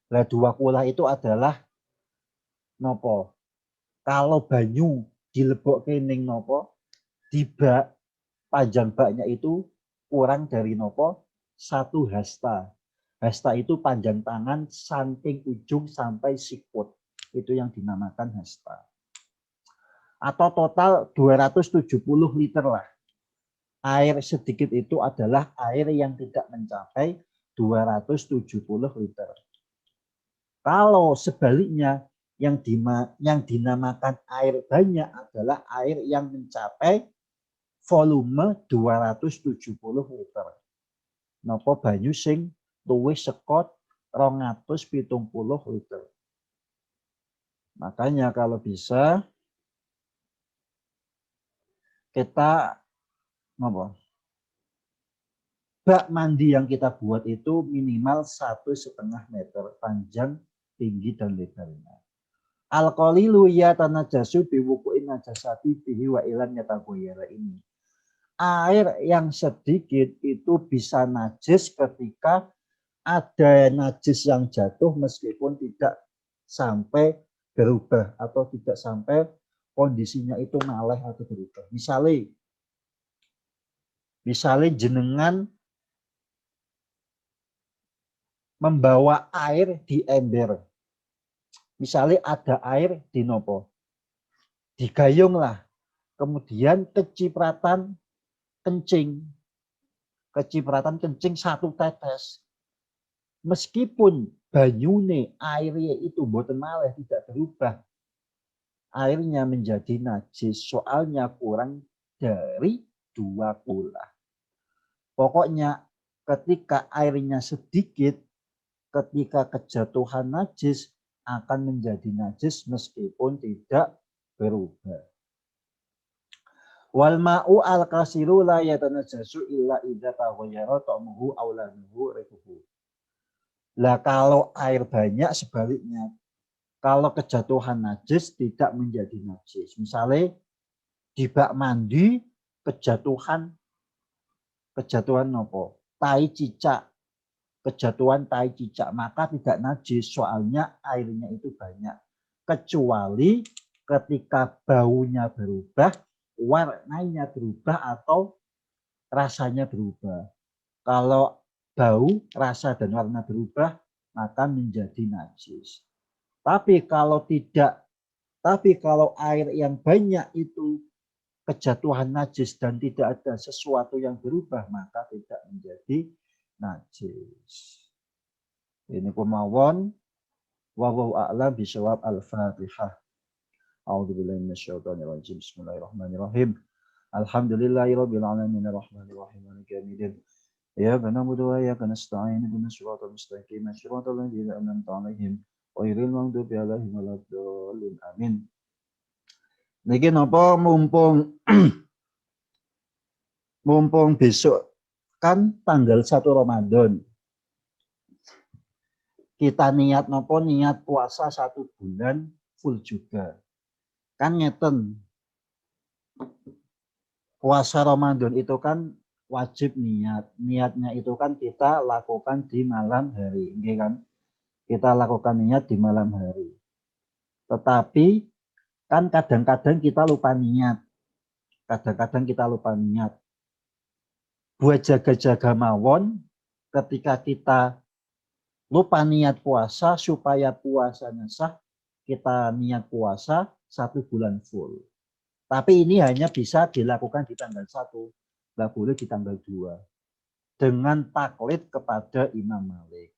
Speaker 1: Nah, 2 kulah itu adalah nopo? Kalau banyu dilebok kening nopo? Di bak, panjang baknya itu kurang dari nopo? 1 hasta. Hasta itu panjang tangan samping ujung sampai sikut. Itu yang dinamakan hasta. Atau total 270 liter lah. Air sedikit itu adalah air yang tidak mencapai 270 liter. Kalau sebaliknya yang dinamakan air banyak adalah air yang mencapai volume 270 liter. Napa banyu sing luwih saka 270 liter. Makanya kalau bisa kita apa? Bak mandi yang kita buat itu minimal 1,5 meter panjang, tinggi dan lebarnya. Al-qalilu ya tanajasu biwuku'in najasati bihi wa ilan yatagoyara ini. air yang sedikit itu bisa najis ketika ada najis yang jatuh meskipun tidak sampai berubah atau tidak sampai kondisinya itu maleh atau berubah. Misalnya jenengan membawa air di ember. Misalnya ada air di nopo. Digayung lah. Kemudian kecipratan kencing. Kecipratan kencing 1 tetes. Meskipun banyune airnya itu mboten maleh tidak berubah. Airnya menjadi najis. Soalnya kurang dari 2 kula. Pokoknya ketika airnya sedikit, ketika kejatuhan najis akan menjadi najis meskipun tidak berubah. Wal ma'u al kasiru la yatanajjasu illa idza taghayyara ta'muhu aw lanuhu rihuhu. Lah kalau air banyak sebaliknya. Kalau kejatuhan najis tidak menjadi najis. Misalnya di bak mandi kejatuhan nopo? Tai cicak. Kejatuhan tai cicak maka tidak najis soalnya airnya itu banyak kecuali ketika baunya berubah, warnanya berubah atau rasanya berubah. Kalau bau, rasa dan warna berubah maka menjadi najis. Tapi kalau air yang banyak itu kejatuhan najis dan tidak ada sesuatu yang berubah maka tidak menjadi najis. Ini kemauan wallahu a'lam bishawab. Al-Fatihah. A'udzubillahi minasyaitonir rajim. Bismillahirrahmanirrahim. Alhamdulillahirabbil alamin arrahmanir rahim maliki yaumiddin. Iyyaka na'budu wa iyyaka nasta'in ihdinas siratal mustaqim siratal ladzina an'amta 'alaihim ghairil maghdubi 'alaihim waladdallin. Amin. Niki napa mumpung besok kan tanggal 1 Ramadan. Kita niat puasa 1 bulan full juga. Kan ngeten. Puasa Ramadan itu kan wajib niat. Niatnya itu kan kita lakukan di malam hari, kan? Kita lakukan niat di malam hari. Tetapi kan kadang-kadang kita lupa niat. Buat jaga-jaga mawon ketika kita lupa niat puasa supaya puasanya sah, kita niat puasa 1 bulan full. Tapi ini hanya bisa dilakukan di tanggal 1, nggak boleh di tanggal 2. Dengan taklid kepada Imam Malik.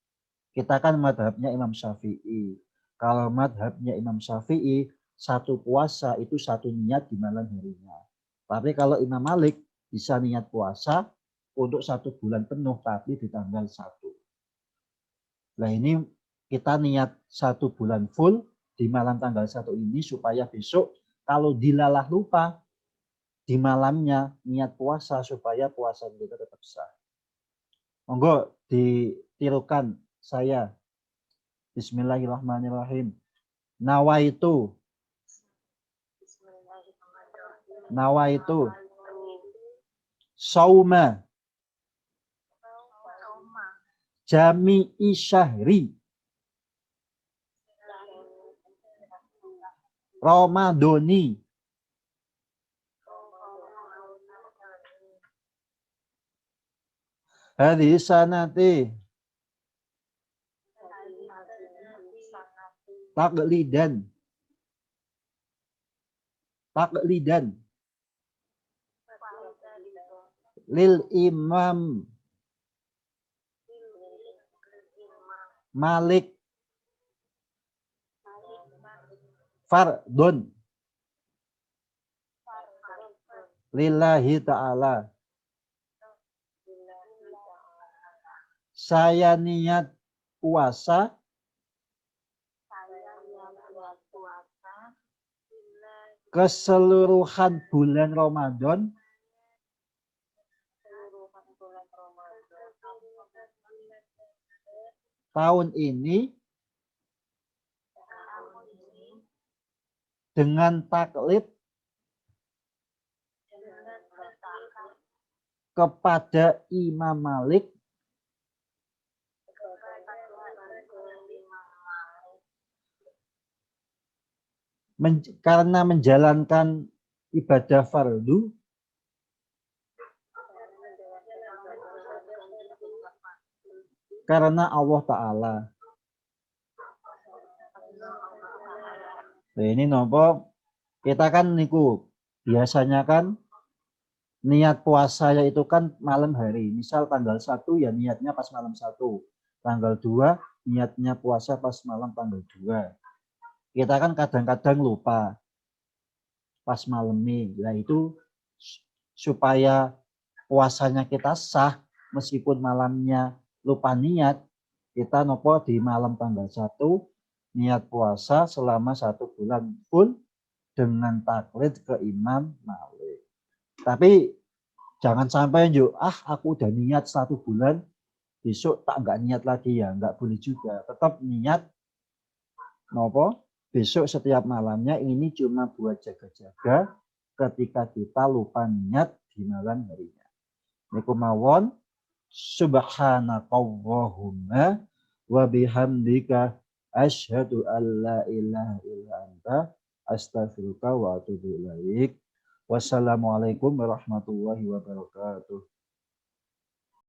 Speaker 1: Kita kan madhabnya Imam Syafi'i. Kalau madhabnya Imam Syafi'i, 1 puasa itu 1 niat di malam harinya. Tapi kalau Imam Malik bisa niat puasa untuk 1 bulan penuh tapi di tanggal 1. Nah ini kita niat 1 bulan full di malam tanggal 1 ini supaya besok kalau dilalah lupa di malamnya niat puasa supaya puasa kita tetap sah. Monggo ditirukan saya. Bismillahirrahmanirrahim. Nawaitu sauma jami'i syahri Ramadhani hadhihi sanati taqlidan lil Imam Malik fardun lillahi ta'ala. Saya niat puasa keseluruhan bulan Ramadan tahun ini dengan taklid kepada Imam Malik karena menjalankan ibadah fardu karena Allah Ta'ala. Nah, ini nopo kita kan niku biasanya kan niat puasa itu kan malam hari. Misal tanggal 1 ya niatnya pas malam 1. Tanggal 2 niatnya puasa pas malam tanggal 2. Kita kan kadang-kadang lupa pas malam ini. Nah itu supaya puasanya kita sah meskipun malamnya lupa niat, kita nopo di malam tanggal 1 niat puasa selama 1 bulan pun dengan taklid ke Imam Malik. Tapi jangan sampai yuk, aku udah niat 1 bulan, besok tak nggak niat lagi ya, nggak boleh juga. Tetap niat nopo besok setiap malamnya ini cuma buat jaga-jaga ketika kita lupa niat di malam harinya. Niku mawon subhanakallahumma wa bihamdika asyhadu an la ilaha illa anta astaghfiruka wa atubu ilaik. Wassalamualaikum warahmatullahi wabarakatuh.